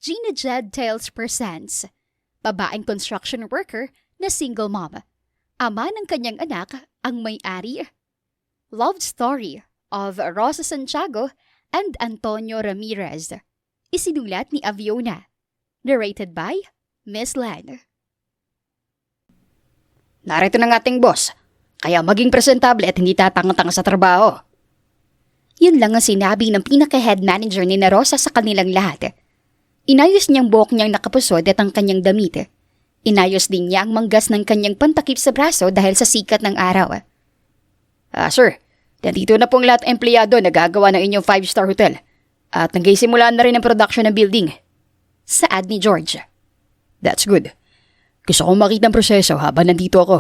Gina Jed Tales presents babaeng construction worker na single mom. Ama ng kanyang anak ang may-ari. Love Story of Rosa Santiago and Antonio Ramirez. Isinulat ni Aviona. Narrated by Miss Lan. Narito ng ating boss, kaya maging presentable at hindi tatanga-tanga sa trabaho. Yun lang ang sinabi ng pinaka-head manager ni na Rosa sa kanilang lahat. Inayos niyang buhok niyang nakapusod at ang kanyang damit. Inayos din niya ang manggas ng kanyang pantakip sa braso dahil sa sikat ng araw. Sir, nandito na pong lahat ng empleyado na gagawa ng inyong 5-star hotel. At nagsisimula na rin ang production ng building. Saad ni George. That's good. Gusto kong makita ang proseso habang nandito ako.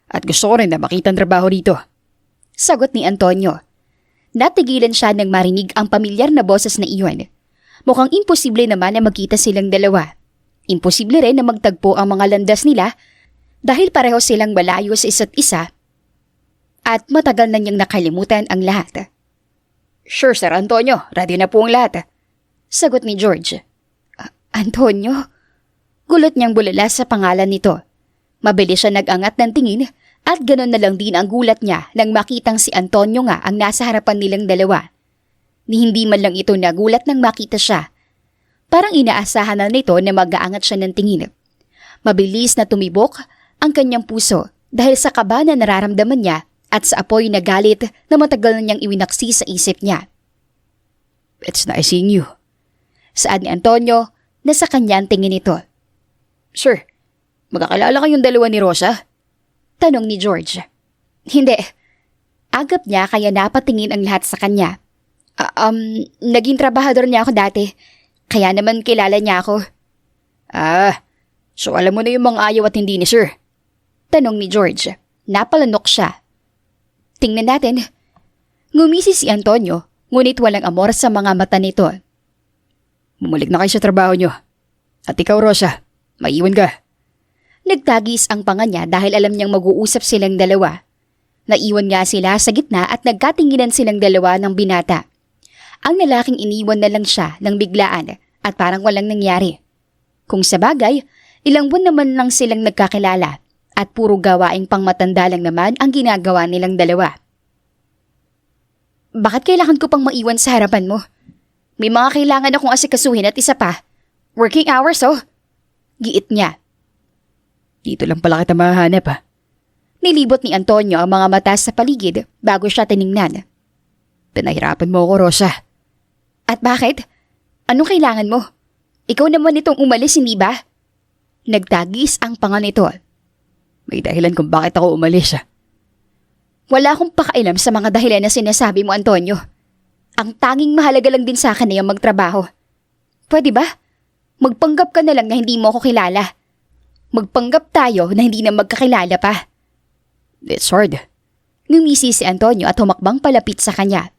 At gusto ko rin na makita ang trabaho dito. Sagot ni Antonio. Natigilan siya nang marinig ang pamilyar na boses na iyon. Mukhang imposible naman na magkita silang dalawa. Imposible rin na magtagpo ang mga landas nila dahil pareho silang malayo sa isa't isa at matagal na niyang nakalimutan ang lahat. Sure, Sir Antonio. Ready na po ang lahat. Sagot ni George. Antonio? Gulot niyang bulala sa pangalan nito. Mabilis siya nag-angat ng tingin at ganoon na lang din ang gulat niya nang makitang si Antonio nga ang nasa harapan nilang dalawa. Ni hindi man lang ito nagulat nang makita siya. Parang inaasahan na nito na mag-aangat siya ng tingin. Mabilis na tumibok ang kanyang puso dahil sa kaba na nararamdaman niya at sa apoy na galit na matagal na niyang iwinaksi sa isip niya. It's nice seeing you. Saad ni Antonio na sa kanya ang tingin nito. Sir, magkakilala kayong dalawa ni Rosa? Tanong ni George. Hindi. Agap niya kaya napatingin ang lahat sa kanya. Naging trabahador niya ako dati. Kaya naman kilala niya ako. So alam mo na yung mga ayaw at hindi ni Sir? Tanong ni George. Napalanok siya. Tingnan natin. Ngumisi si Antonio, ngunit walang amor sa mga mata nito. Bumalik na kayo sa trabaho niyo. At ikaw, Rosa, maiwan ka. Nagtagis ang panga niya dahil alam niyang mag-uusap silang dalawa. Naiwan nga sila sa gitna at nagkatinginan silang dalawa ng binata. Ang lalaking iniwan na lang siya ng biglaan at parang walang nangyari. Kung sa bagay, ilang buwan naman lang silang nagkakilala at puro gawaing pangmatanda lang naman ang ginagawa nilang dalawa. Bakit kailangan ko pang maiwan sa harapan mo? May mga kailangan akong asikasuhin at isa pa. Working hours Giit niya. Dito lang pala kita mahanap Nilibot ni Antonio ang mga mata sa paligid bago siya tiningnan. Pinahirapan mo ako, Rosa. At bakit? Anong kailangan mo? Ikaw naman itong umalis, hindi ba? Nagtagis ang panga nito. May dahilan kung bakit ako umalis. Wala akong pakailam sa mga dahilan na sinasabi mo, Antonio. Ang tanging mahalaga lang din sa akin ay ang magtrabaho. Pwede ba? Magpanggap ka na lang na hindi mo ako kilala. Magpanggap tayo na hindi na magkakilala pa. It's hard. Ngumisi si Antonio at humakbang palapit sa kanya.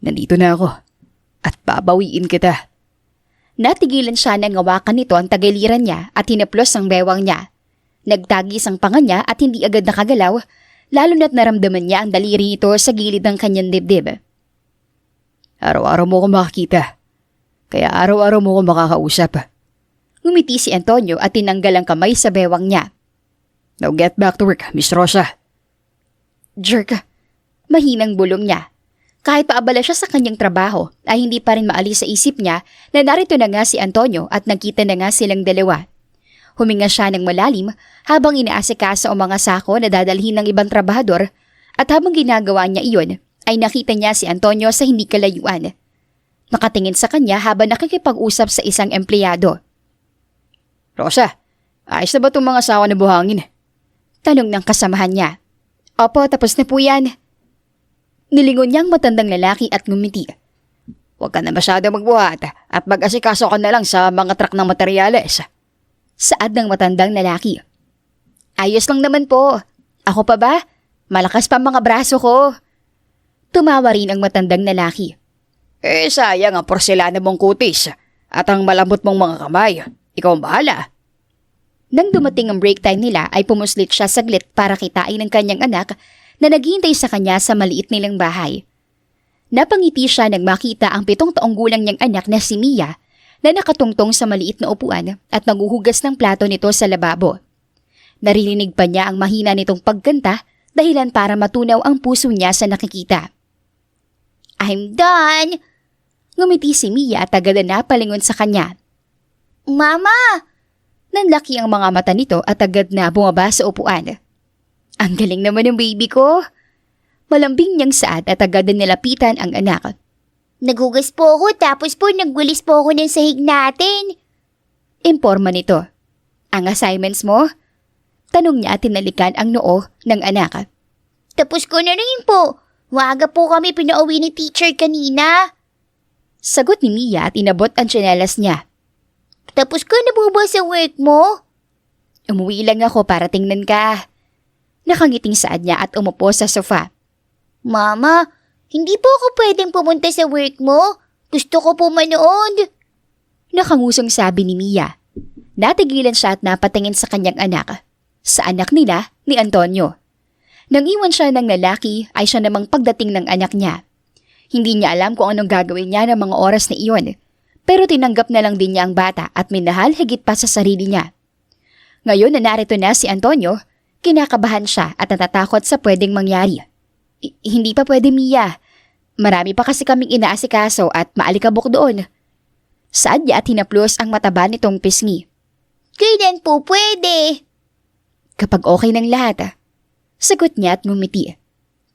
Nandito na ako. At babawiin kita. Natigilan siya nang ngawakan nito ang tagiliran niya at hinaplos ang bewang niya. Nagtagis ang panga niya at hindi agad nakagalaw, lalo na't naramdaman niya ang daliri ito sa gilid ng kanyang dibdib. Araw-araw mo ko makakita. Kaya araw-araw mo ko makakausap. Ngumiti si Antonio at tinanggal ang kamay sa bewang niya. Now get back to work, Miss Rosa. Jerk. Mahinang bulong niya. Kahit paabala siya sa kanyang trabaho, ay hindi pa rin maalis sa isip niya na narito na nga si Antonio at nagkita na nga silang dalawa. Huminga siya ng malalim habang inaasikaso ang mga sako na dadalhin ng ibang trabahador at habang ginagawa niya iyon, ay nakita niya si Antonio sa hindi kalayuan. Nakatingin sa kanya habang nakikipag-usap sa isang empleyado. Rosa, ayos na ba itong mga sawa na buhangin? Tanong ng kasamahan niya. Opo, tapos na po yan. Nilingon niyang matandang lalaki at ngumiti. Huwag ka na masyado magbuhat at mag-asikaso ka na lang sa mga truck ng materyales. Saad ng matandang lalaki. Ayos lang naman po. Ako pa ba? Malakas pa mga braso ko. Tumawa rin ang matandang lalaki. Sayang ang porselana mong kutis at ang malambot mong mga kamay. Ikaw ang bahala. Nang dumating ang break time nila ay pumuslit siya saglit para kitain ang kanyang anak na naghihintay sa kanya sa maliit nilang bahay. Napangiti siya nang makita ang 7 taong gulang niyang anak na si Mia na nakatungtong sa maliit na upuan at naguhugas ng plato nito sa lababo. Naririnig pa niya ang mahina nitong pagkanta dahilan para matunaw ang puso niya sa nakikita. "I'm done!" Ngumiti si Mia at agad na palingon sa kanya. "Mama!" Nanlaki ang mga mata nito at agad na bumaba sa upuan. "Ang galing naman ng baby ko!" Malambing niyang saad at agad na nilapitan ang anak. "Naghugas po ako tapos po nagwalis po ako ng sahig natin." Imporma nito. "Ang assignments mo?" Tanong niya at tinalikan ang noo ng anak. "Tapos ko na rin po. Maaga po kami pinauwi ni teacher kanina." Sagot ni Mia at inabot ang tsinelas niya. "Tapos ka na po ba sa work mo?" "Umuwi lang ako para tingnan ka." Nakangiting saad niya at umupo sa sofa. "Mama, hindi po ako pwedeng pumunta sa work mo. Gusto ko po manood." Nakangusong sabi ni Mia. Natigilan siya at napatingin sa kanyang anak. Sa anak nila ni Antonio. Nang iwan siya ng lalaki ay siya namang pagdating ng anak niya. Hindi niya alam kung anong gagawin niya ng mga oras na iyon. Pero tinanggap na lang din niya ang bata at minahal higit pa sa sarili niya. Ngayon na narito na si Antonio, kinakabahan siya at natatakot sa pwedeng mangyari. Hindi pa pwede, Mia. Marami pa kasi kaming inaasikaso at maalikabok doon." Saad niya at hinaplos ang mataba nitong pisngi. "Kailan po pwede?" "Kapag okay ng lahat." Sagot niya at ngumiti.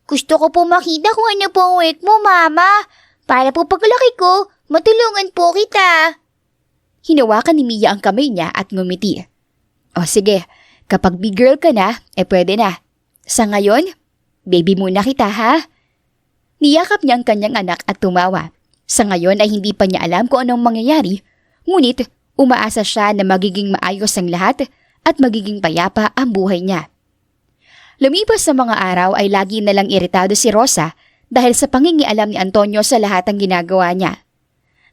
"Gusto ko po makita kung ano po ang work mo, Mama. Para po paglaki ko, matulungan po kita." Hinawakan ni Mia ang kamay niya at ngumiti. "O sige, kapag big girl ka na, pwede na. Sa ngayon, baby muna kita ha." Niyakap niya ang kanyang anak at tumawa. Sa ngayon ay hindi pa niya alam kung anong mangyayari, ngunit umaasa siya na magiging maayos ang lahat at magiging payapa ang buhay niya. Lumipas sa mga araw ay lagi na lang iritado si Rosa dahil sa pangingialam ni Antonio sa lahat ng ginagawa niya.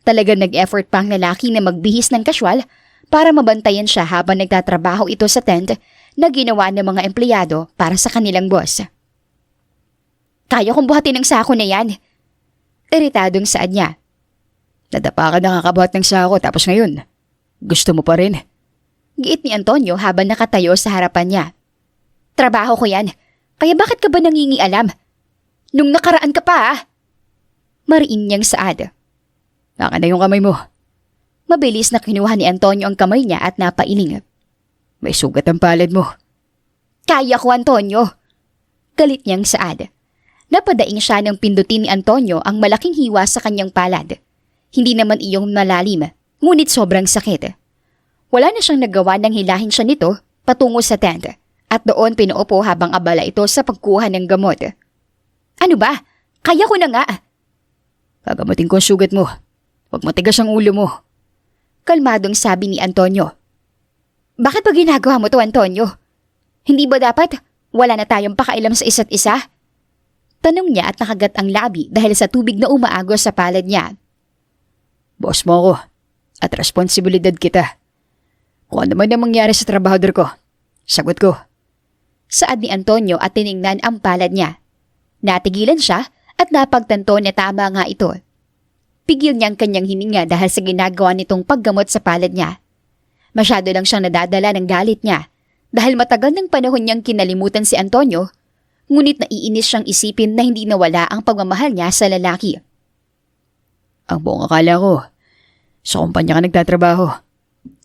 Talagang nag-effort pa ang lalaki na magbihis ng kasywal para mabantayan siya habang nagtatrabaho ito sa tent na ginawa ng mga empleyado para sa kanilang boss. "Kaya kong buhatin ang sako na yan." Iritadong saad niya. "Nadapa ka nakakabuhat ng sako tapos ngayon, gusto mo pa rin?" Giit ni Antonio habang nakatayo sa harapan niya. "Trabaho ko yan, kaya bakit ka ba nangingialam? Nung nakaraan ka pa ah." Mariin niyang saad. "Naka na yung kamay mo." Mabilis na kinuha ni Antonio ang kamay niya at napailing. "May sugat ang palad mo." "Kaya ko, Antonio." Galit niyang saad. Napadaing siya nang pindutin ni Antonio ang malaking hiwa sa kanyang palad. Hindi naman iyong malalim, ngunit sobrang sakit. Wala na siyang nagawa nang hilahin siya nito patungo sa tent at doon pinuupo habang abala ito sa pagkuha ng gamot. "Ano ba? Kaya ko na nga." "Gagamutin ko ang sugat mo. Huwag matigas ang ulo mo." Kalmadong sabi ni Antonio. "Bakit ba ginagawa mo to, Antonio? Hindi ba dapat wala na tayong pakailam sa isa't isa?" Tanong niya at nakagat ang labi dahil sa tubig na umaagos sa palad niya. "Boss mo ako at responsibilidad kita. Kung ano man ang mangyari sa trabahador ko, sagot ko." Saad ni Antonio at tiningnan ang palad niya. Natigilan siya at napagtanto na tama nga ito. Pigil niya ang kanyang hininga dahil sa ginagawa nitong paggamot sa palad niya. Masyado lang siyang nadadala ng galit niya dahil matagal ng panahon niyang kinalimutan si Antonio, ngunit naiinis siyang isipin na hindi nawala ang pagmamahal niya sa lalaki. "Ang buong akala ko, sa kumpanya ka nagtatrabaho."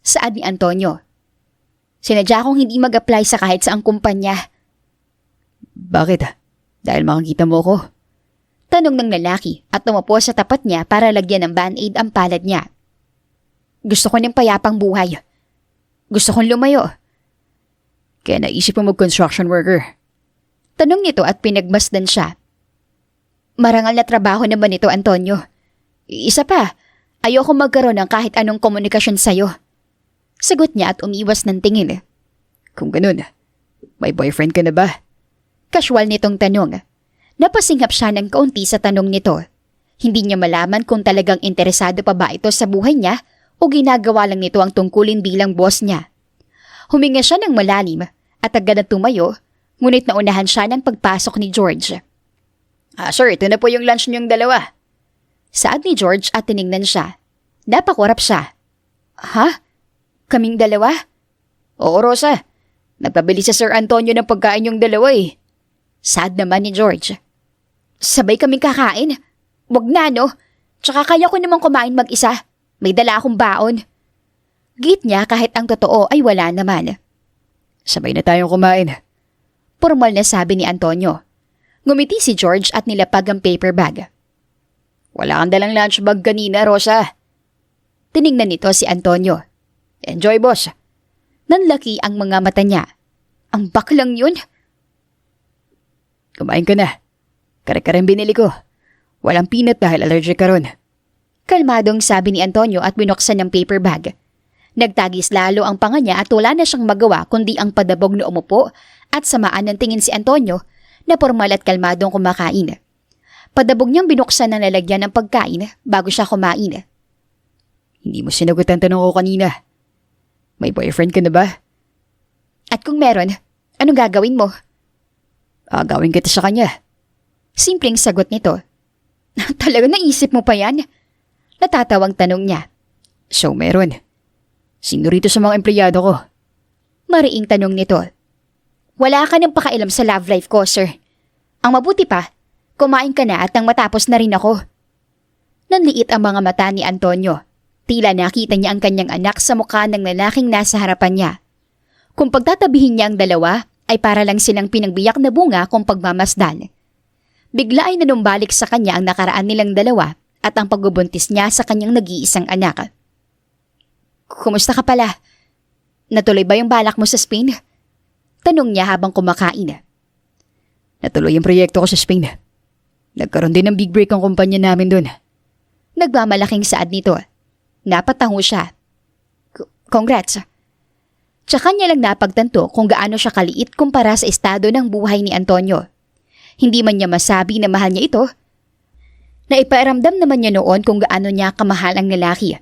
Saad ni Antonio. "Sinadya kong hindi mag-apply sa kahit saang kumpanya." "Bakit? Dahil makikita mo ko?" Tanong ng lalaki at umupo sa tapat niya para lagyan ng band-aid ang palad niya. "Gusto ko ng payapang buhay. Gusto kong lumayo." "Kaya naisip mo mag-construction worker?" Tanong nito at pinagmasdan siya. "Marangal na trabaho naman ito, Antonio. Isa pa, ayoko magkaroon ng kahit anong komunikasyon sa'yo." Sagot niya at umiwas ng tingin. "Kung ganun, may boyfriend ka na ba?" Casual nitong tanong. Napasinghap siya ng kaunti sa tanong nito. Hindi niya malaman kung talagang interesado pa ba ito sa buhay niya o ginagawa lang nito ang tungkulin bilang boss niya. Huminga siya ng malalim at agad na tumayo, ngunit naunahan siya ng pagpasok ni George. "Sir, ito na po yung lunch niyong dalawa." Saad ni George at tiningnan siya. Napakurap siya. Ha? Kaming dalawa? Oo, Rosa. Nagpabili si Sir Antonio ng pagkain yung dalawa eh. Sad naman ni George. Sabay kaming kakain? Wag na, no? Tsaka kaya ko namang kumain mag-isa. May dala akong baon. Git niya kahit ang totoo ay wala naman. Sabay na tayong kumain. Formal na sabi ni Antonio. Ngumiti si George at nilapag ang paper bag. Wala kang dalang lunch bag kanina, Rosa. Tiningnan nito si Antonio. Enjoy, boss. Nanlaki ang mga mata niya. Ang baklang yun? Kumain ka na. Kare-kareng binili ko. Walang peanut dahil allergic ka ron. Kalmadong sabi ni Antonio at binuksan ng paper bag. Nagtagis lalo ang panga niya at wala na siyang magawa kundi ang padabog na umupo at samaan ng tingin si Antonio na formal at kalmadong kumakain. Padabog niyang binuksan ng lalagyan ng pagkain bago siya kumain. Hindi mo sinagot ang tanong ko kanina. May boyfriend ka na ba? At kung meron, anong gagawin mo? Agawin kita sa kanya. Simpleng sagot nito. Talaga naisip mo pa yan? Natatawang tanong niya. So meron. Sino rito sa mga empleyado ko? Mariing tanong nito. Wala ka nang pakailam sa love life ko, sir. Ang mabuti pa, kumain ka na at nang matapos na rin ako. Nanliit ang mga mata ni Antonio. Tila nakita niya ang kanyang anak sa mukha ng lalaking nasa harapan niya. Kung pagtatabihin niya ang dalawa, ay para lang silang pinagbiyak na bunga kung pagmamasdan. Bigla ay nanumbalik sa kanya ang nakaraan nilang dalawa at ang pagbubuntis niya sa kanyang nag-iisang anak. Kumusta ka pala? Natuloy ba yung balak mo sa Spain? Tanong niya habang kumakain. Natuloy yung proyekto ko sa Spain. Nagkaroon din ng big break ang kumpanya namin doon. Nagmamalaking saad nito. Napatango siya. Congrats. Tsaka niya lang napagtanto kung gaano siya kaliit kumpara sa estado ng buhay ni Antonio. Hindi man niya masabi na mahal niya ito. Naiparamdam naman niya noon kung gaano niya kamahal ang lalaki.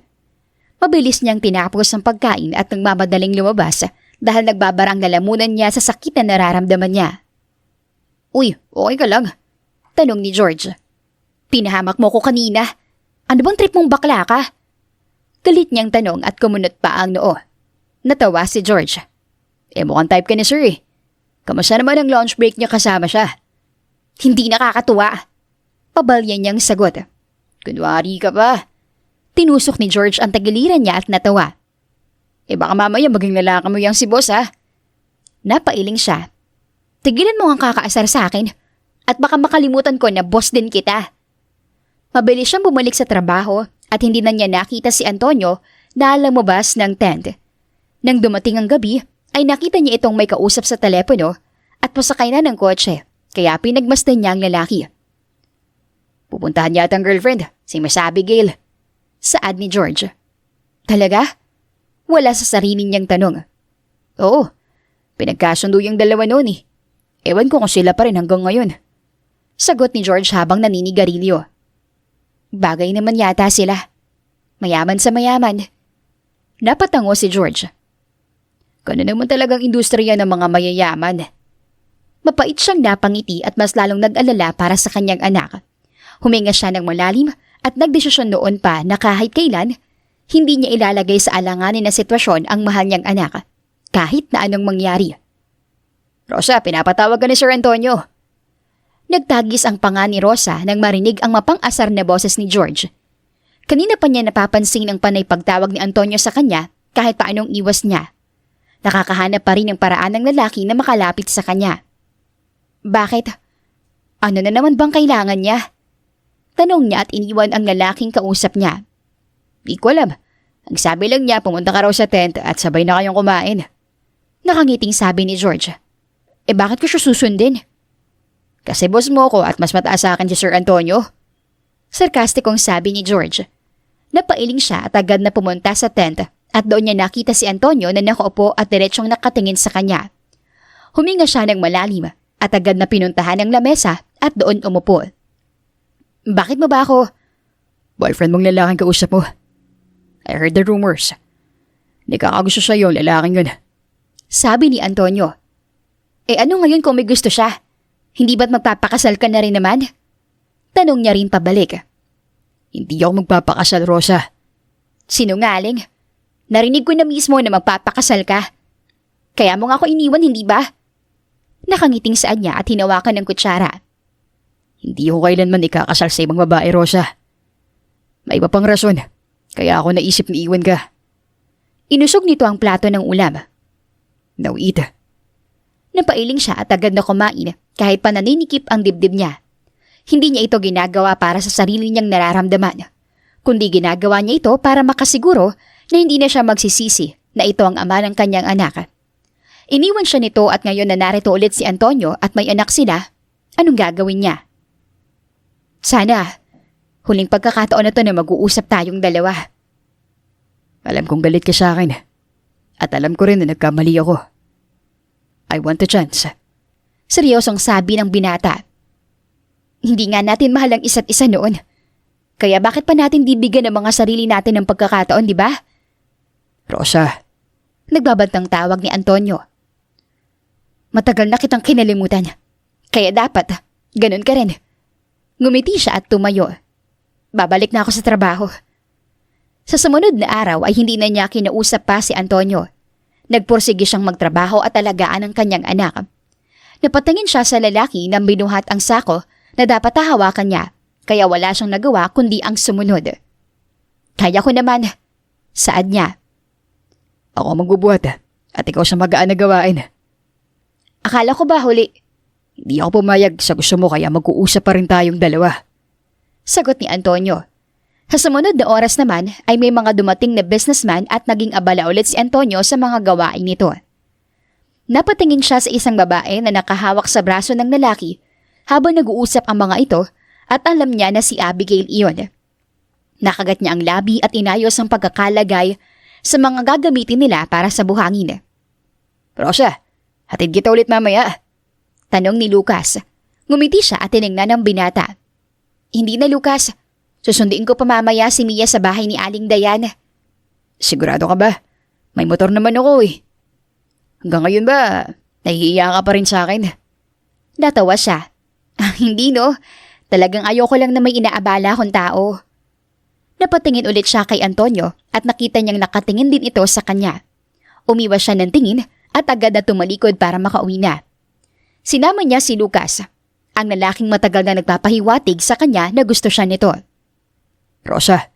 Mabilis niyang tinapos ang pagkain at nagmamadaling lumabas dahil nagbabara ang lalamunan niya sa sakit na nararamdaman niya. Uy, okay ka lang? Tanong ni George. Pinahamak mo ko kanina. Ano bang trip mong bakla ka? Galit niyang tanong at kumunot pa ang noo. Natawa si George. Mukhang type ka ni sir eh. Kamusta naman ang lunch break niya kasama siya? Hindi nakakatuwa. Pabalyan niyang sagot. Kunwari ka pa. Tinusok ni George ang tagiliran niya at natawa. Baka mamaya maging lalaki mo yang si boss ha? Napailing siya. Tigilan mo ang kakaasar sa akin at baka makalimutan ko na boss din kita. Mabilis siyang bumalik sa trabaho at hindi na niya nakita si Antonio na lumabas ng tent. Nang dumating ang gabi ay nakita niya itong may kausap sa telepono at pasakay na ng kotse. Kaya pinagmasdan niya ang lalaki. Pupuntahan yata ang girlfriend, si Miss Abigail. Saad ni George. Talaga? Wala sa sarili niyang tanong. Oo, pinagkasundo yung dalawa noon eh. Ewan ko kung sila pa rin hanggang ngayon. Sagot ni George habang naninigarilyo. Bagay naman yata sila. Mayaman sa mayaman. Napatango si George. Gano'n naman talagang industriya ng mga mayayaman. Mapait siyang napangiti at mas lalong nag-alala para sa kanyang anak. Huminga siya ng malalim at nagdesisyon noon pa na kahit kailan, hindi niya ilalagay sa alanganin na sitwasyon ang mahal niyang anak, kahit na anong mangyari. Rosa, pinapatawag ka ni Sir Antonio. Nagtagis ang panga ni Rosa nang marinig ang mapang-asar na boses ni George. Kanina pa niya napapansin ang panay pagtawag ni Antonio sa kanya kahit paanong iwas niya. Nakakahanap pa rin ng paraan ng lalaki na makalapit sa kanya. Bakit? Ano na naman bang kailangan niya? Tanong niya at iniwan ang lalaking kausap niya. Di ko alam. Ang sabi lang niya pumunta ka raw sa tent at sabay na kayong kumain. Nakangiting sabi ni George. Bakit ko siya susundin? Kasi boss mo ko at mas mataas sa akin si Sir Antonio. Sarkastikong sabi ni George. Napailing siya at agad na pumunta sa tent at doon niya nakita si Antonio na nakaupo at diretsyong nakatingin sa kanya. Huminga siya ng malalim at agad na pinuntahan ang lamesa at doon umupo. Bakit mo ba ako? Boyfriend mong lalaking kausap mo. I heard the rumors. Hindi kakagusto sa'yo ang lalaking yun. Sabi ni Antonio. Ano ngayon kung may gusto siya? Hindi ba't magpapakasal ka na rin naman? Tanong niya rin pabalik. Hindi ako magpapakasal, Rosa. Sinungaling. Narinig ko na mismo na magpapakasal ka. Kaya mo nga ako iniwan, hindi ba? Nakangiting saan niya at hinawakan ng kutsara. Hindi ako kailanman ikakasal sa ibang babae, Rosa. May iba pang rason, kaya ako naisip na iwan ka. Inusog nito ang plato ng ulam. Now eat. Napailing siya at agad na kumain kahit pa naninikip ang dibdib niya. Hindi niya ito ginagawa para sa sarili niyang nararamdaman, kundi ginagawa niya ito para makasiguro na hindi na siya magsisisi na ito ang ama ng kanyang anak. Iniwan siya nito at ngayon na narito ulit si Antonio at may anak sila, anong gagawin niya? Sana, huling pagkakataon na to na mag-uusap tayong dalawa. Alam kong galit ka sa akin. At alam ko rin na nagkamali ako. I want a chance. Seryosong sabi ng binata. Hindi nga natin mahal ang isa't isa noon. Kaya bakit pa natin bibigyan ng mga sarili natin ng pagkakataon, di ba? Rosa. Nagbabantang tawag ni Antonio. Matagal na kitang kinalimutan. Kaya dapat, ganun ka rin. Ngumiti siya at tumayo. Babalik na ako sa trabaho. Sa sumunod na araw ay hindi na niya kinausap pa si Antonio. Nagpursige siyang magtrabaho at alagaan ang kanyang anak. Napatingin siya sa lalaki nang binuhat ang sako na dapat hahawakan niya, kaya wala siyang nagawa kundi ang sumunod. Kaya ko naman. Saad niya. Ako magbubuhat at ikaw sa magaan na gawain. Akala ko ba huli? Hindi ako pumayag sa gusto mo kaya mag-uusap pa rin tayong dalawa. Sagot ni Antonio. Sa sumunod na oras naman ay may mga dumating na businessman at naging abala ulit si Antonio sa mga gawain nito. Napatingin siya sa isang babae na nakahawak sa braso ng lalaki habang nag-uusap ang mga ito at alam niya na si Abigail iyon. Nakagat niya ang labi at inayos ang pagkakalagay sa mga gagamitin nila para sa buhangin. Rosa, hatid kita ulit mamaya. Tanong ni Lucas. Ngumiti siya at tinignan ng binata. Hindi na, Lucas. Susunduin ko pa mamaya si Mia sa bahay ni Aling Dayan. Sigurado ka ba? May motor naman ako eh. Hanggang ngayon ba, nahihiya ka pa rin sa akin? Natawa siya. Hindi no, talagang ayoko lang na may inaabala akong tao. Napatingin ulit siya kay Antonio at nakita niyang nakatingin din ito sa kanya. Umiwas siya ng tingin at agad na tumalikod para makauwi na. Sinama niya si Lucas, ang lalaking matagal na nagpapahiwatig sa kanya na gusto siya nito. Rosa.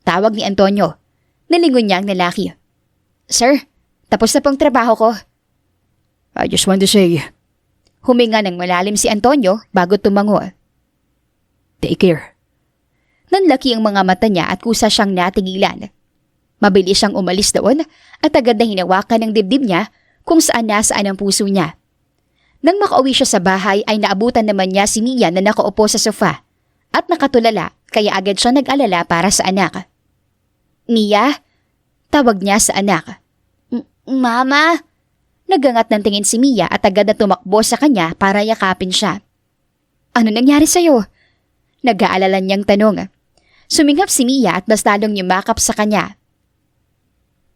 Tawag ni Antonio. Nalingon niya ang lalaki. Sir, tapos na pong trabaho ko. I just want to say, huminga ng malalim si Antonio bago tumango. Take care. Nanlaki ang mga mata niya at kusa siyang natigilan. Mabilis siyang umalis doon at agad na hinawakan ng dibdib niya kung saan nasaan ang puso niya. Nang makauwi siya sa bahay ay naabutan naman niya si Mia na nakaupo sa sofa at nakatulala kaya agad siya nag-alala para sa anak. Mia? Tawag niya sa anak. Mama? Nagangat ng tingin si Mia at agad na tumakbo sa kanya para yakapin siya. Ano nangyari sa'yo? Nag-aalala niyang tanong. Sumingap si Mia at mas lalong yumakap sa kanya.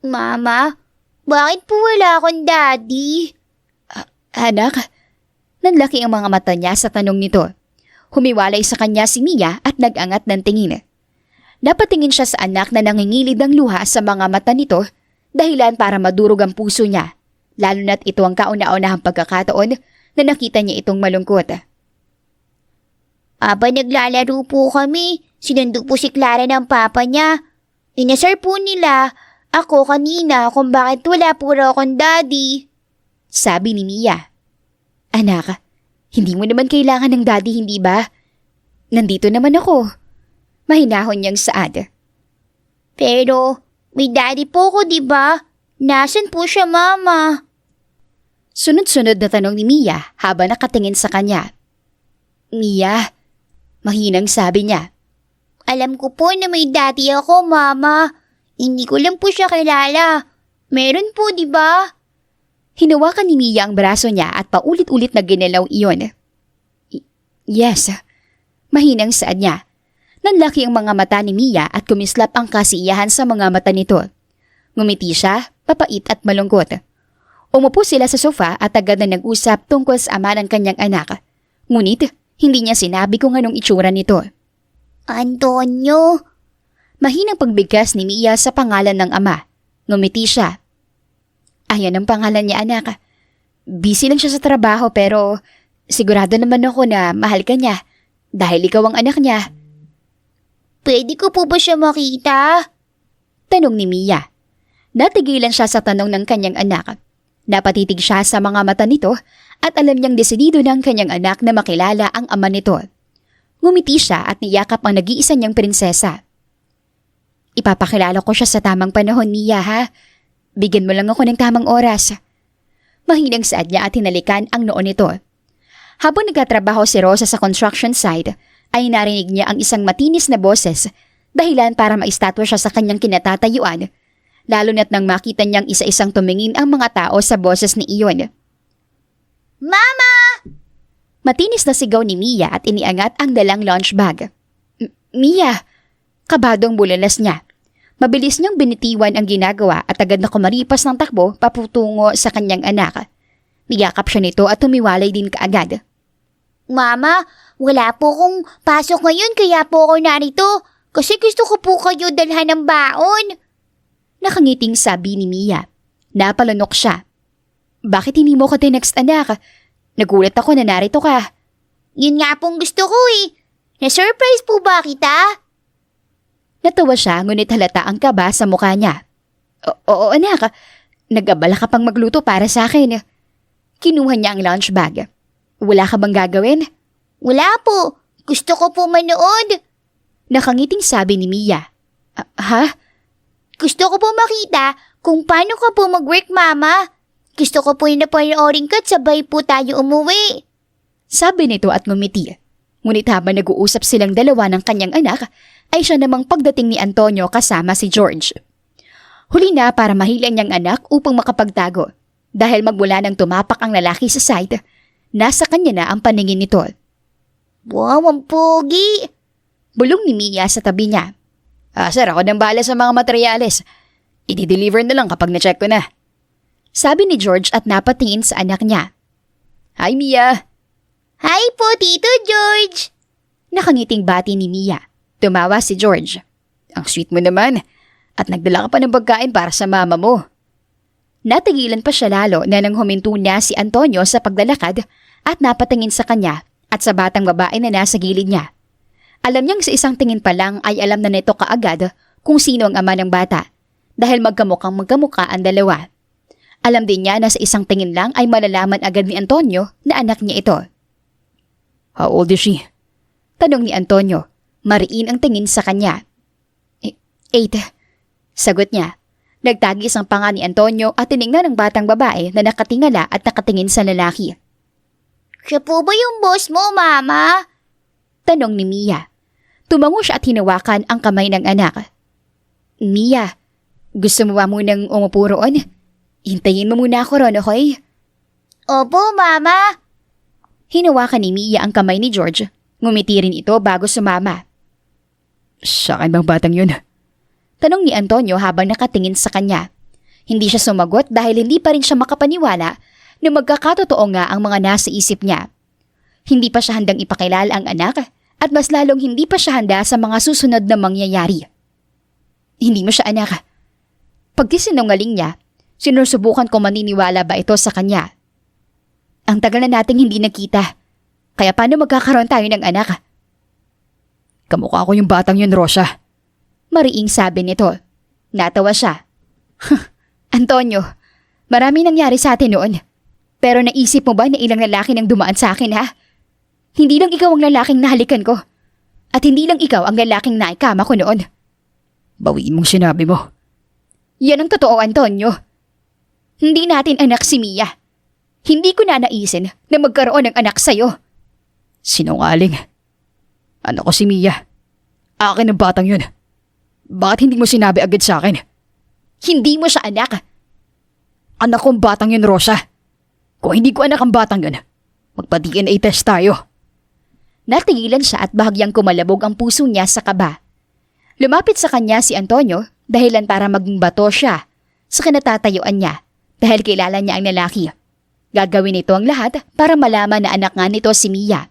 Mama, bakit po wala akong daddy? Anak, nanlaki ang mga mata niya sa tanong nito. Humiwalay sa kanya si Mia at nag-angat ng tingin. Napatingin siya sa anak na nangingilid ang luha sa mga mata nito dahilan para madurog ang puso niya, lalo na't ito ang kauna-unahang pagkakataon na nakita niya itong malungkot. Aba, naglalaro po kami. Sinundo po si Clara ng papa niya. Inasar po nila ako kanina kung bakit wala po raw akong daddy. Sabi ni Mia. Anak, hindi mo naman kailangan ng daddy, hindi ba? Nandito naman ako. Mahinahon niyang saad. Pero, may daddy po ko, di ba? Nasaan po siya, mama? Sunod-sunod na tanong ni Mia habang nakatingin sa kanya. Mia, mahinang sabi niya. Alam ko po na may daddy ako, mama. Hindi ko lang po siya kilala. Meron po, di ba? Hinawakan ni Mia ang braso niya at paulit-ulit na ginalaw iyon. Yes, mahinang saad niya. Nanlaki ang mga mata ni Mia at kumislap ang kasiyahan sa mga mata nito. Ngumiti siya, papait at malungkot. Umupo sila sa sofa at agad na nag-usap tungkol sa ama ng kanyang anak. Ngunit, hindi niya sinabi kung anong itsura nito. Antonio, Mahinang pagbigkas ni Mia sa pangalan ng ama. Ngumiti siya. Ayan ang pangalan niya, anak. Busy lang siya sa trabaho pero sigurado naman ako na mahal ka niya dahil ikaw ang anak niya. Pwede ko po ba siya makita? Tanong ni Mia. Natigilan siya sa tanong ng kanyang anak. Napatitig siya sa mga mata nito at alam niyang desidido ng kanyang anak na makilala ang ama nito. Ngumiti siya at niyakap ang nag-iisa niyang prinsesa. Ipapakilala ko siya sa tamang panahon, Mia, ha? Bigyan mo lang ako ng tamang oras. Mahinang saad niya at hinalikan ang noo nito. Habang nagkatrabaho si Rosa sa construction site, ay narinig niya ang isang matinis na boses, dahilan para maistatwa siya sa kanyang kinatatayuan, lalo na't nang makita niyang isa-isang tumingin ang mga tao sa boses ni iyon. Mama! Matinis na sigaw ni Mia at iniangat ang dalang lunch bag. Mia! Kabadong bulalas niya. Mabilis niyang binitiwan ang ginagawa at agad na kumaripas ng takbo paputungo sa kanyang anak. Niyakap siya nito at tumiwalay din kaagad. Mama, wala po kong pasok ngayon kaya po ako narito. Kasi gusto ko po kayo dalhan ng baon. Nakangiting sabi ni Mia. Napalunok siya. Bakit hindi mo ko tinext, anak? Nagulat ako na narito ka. Yun nga pong gusto ko eh. Na-surprise po ba kita? Natawa siya ngunit halata ang kaba sa mukha niya. Oo anak, nag-abala ka pang magluto para sa akin. Kinuha niya ang lunch bag. Wala ka bang gagawin? Wala po. Gusto ko po manood. Nakangiting sabi ni Mia. Ha? Gusto ko po makita kung paano ka po mag-work, Mama. Gusto ko po yung napanoorin ka at sabay po tayo umuwi. Sabi nito at ngumiti. Ngunit habang nag-uusap silang dalawa ng kanyang anak, ay siya namang pagdating ni Antonio kasama si George. Huli na para mahilan niyang anak upang makapagtago. Dahil magmula nang tumapak ang lalaki sa site, nasa kanya na ang paningin nito. Wow, ang pogi! Bulong ni Mia sa tabi niya. Sir, ako nang bahala sa mga materyales. I-deliver na lang kapag na-check ko na. Sabi ni George at napatingin sa anak niya. Hi, Mia! Hi po, Tito George! Nakangiting bati ni Mia. Tumawa si George. Ang sweet mo naman. At nagdala ka pa ng pagkain para sa mama mo. Natigilan pa siya lalo na nang huminto na si Antonio sa paglalakad at napatingin sa kanya at sa batang babae na nasa gilid niya. Alam niyang sa isang tingin pa lang ay alam na nito kaagad kung sino ang ama ng bata dahil magkamukhang magkamukha ang dalawa. Alam din niya na sa isang tingin lang ay malalaman agad ni Antonio na anak niya ito. How old is she? Tanong ni Antonio. Mariin ang tingin sa kanya. 8. Sagot niya. Nagtagis ang panga ni Antonio at tinignan ng batang babae na nakatingala at nakatingin sa lalaki. Siya po ba yung boss mo, Mama? Tanong ni Mia. Tumango siya at hinawakan ang kamay ng anak. Mia, gusto mo ba munang umupo roon? Hintayin mo muna ako ron, okay? Opo, Mama. Hinawakan ni Mia ang kamay ni George. Ngumiti rin ito bago sumama. Sa akin bang batang yun? Tanong ni Antonio habang nakatingin sa kanya. Hindi siya sumagot dahil hindi pa rin siya makapaniwala na magkakatotoo nga ang mga nasa isip niya. Hindi pa siya handang ipakilala ang anak at mas lalong hindi pa siya handa sa mga susunod na mangyayari. Hindi mo siya anak. Pagkisinungaling niya, sinusubukan ko maniniwala ba ito sa kanya. Ang tagal na nating hindi nakita. Kaya paano magkakaroon tayo ng anak? Kamukha ko yung batang yun, Rosa. Mariing sabi nito. Natawa siya. Antonio, marami nangyari sa atin noon. Pero naisip mo ba na ilang lalaki nang dumaan sa akin, ha? Hindi lang ikaw ang lalaking nahalikan ko. At hindi lang ikaw ang lalaking naikama ko noon. Bawiin mong sinabi mo. Yan ang totoo, Antonio. Hindi natin anak si Mia. Hindi ko na naisin na magkaroon ng anak sa'yo. Sinungaling. Ano ko si Mia? Akin ang batang yun. Bakit hindi mo sinabi agad sa akin? Hindi mo siya anak. Anak kong batang yun, Rosa. Kung hindi ko anak ang batang yun, magpa-DNA test tayo. Natigilan siya at bahagyang kumalabog ang puso niya sa kaba. Lumapit sa kanya si Antonio dahilan para maging bato siya sa kinatatayuan niya dahil kilala niya ang lalaki. Gagawin nito ang lahat para malaman na anak nga nito si Mia.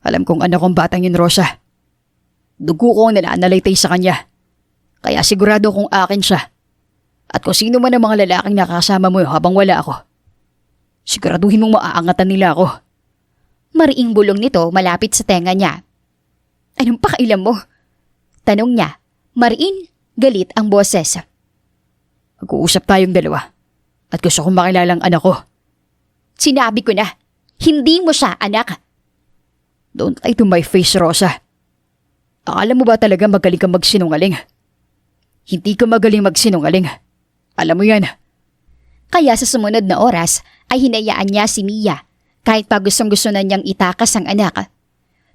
Alam kong anak kong batang yun, Rosa. Dugo ko ang nananalaytay sa kanya. Kaya sigurado kong akin siya. At kung sino man ang mga lalaking nakasama mo habang wala ako, siguraduhin mong maaangatan nila ako. Mariing bulong nito malapit sa tenga niya. Anong pakailam mo? Tanong niya. Mariin, galit ang boses. Mag-uusap tayong dalawa. At gusto kong makilala ang anak ko. Sinabi ko na, hindi mo siya anak. Don't lie to my face, Rosa. Akala mo ba talaga magaling kang magsinungaling? Hindi ka magaling magsinungaling. Alam mo yan. Kaya sa sumunod na oras ay hinayaan niya si Mia kahit pa gustong-gusto na niyang itakas ang anak.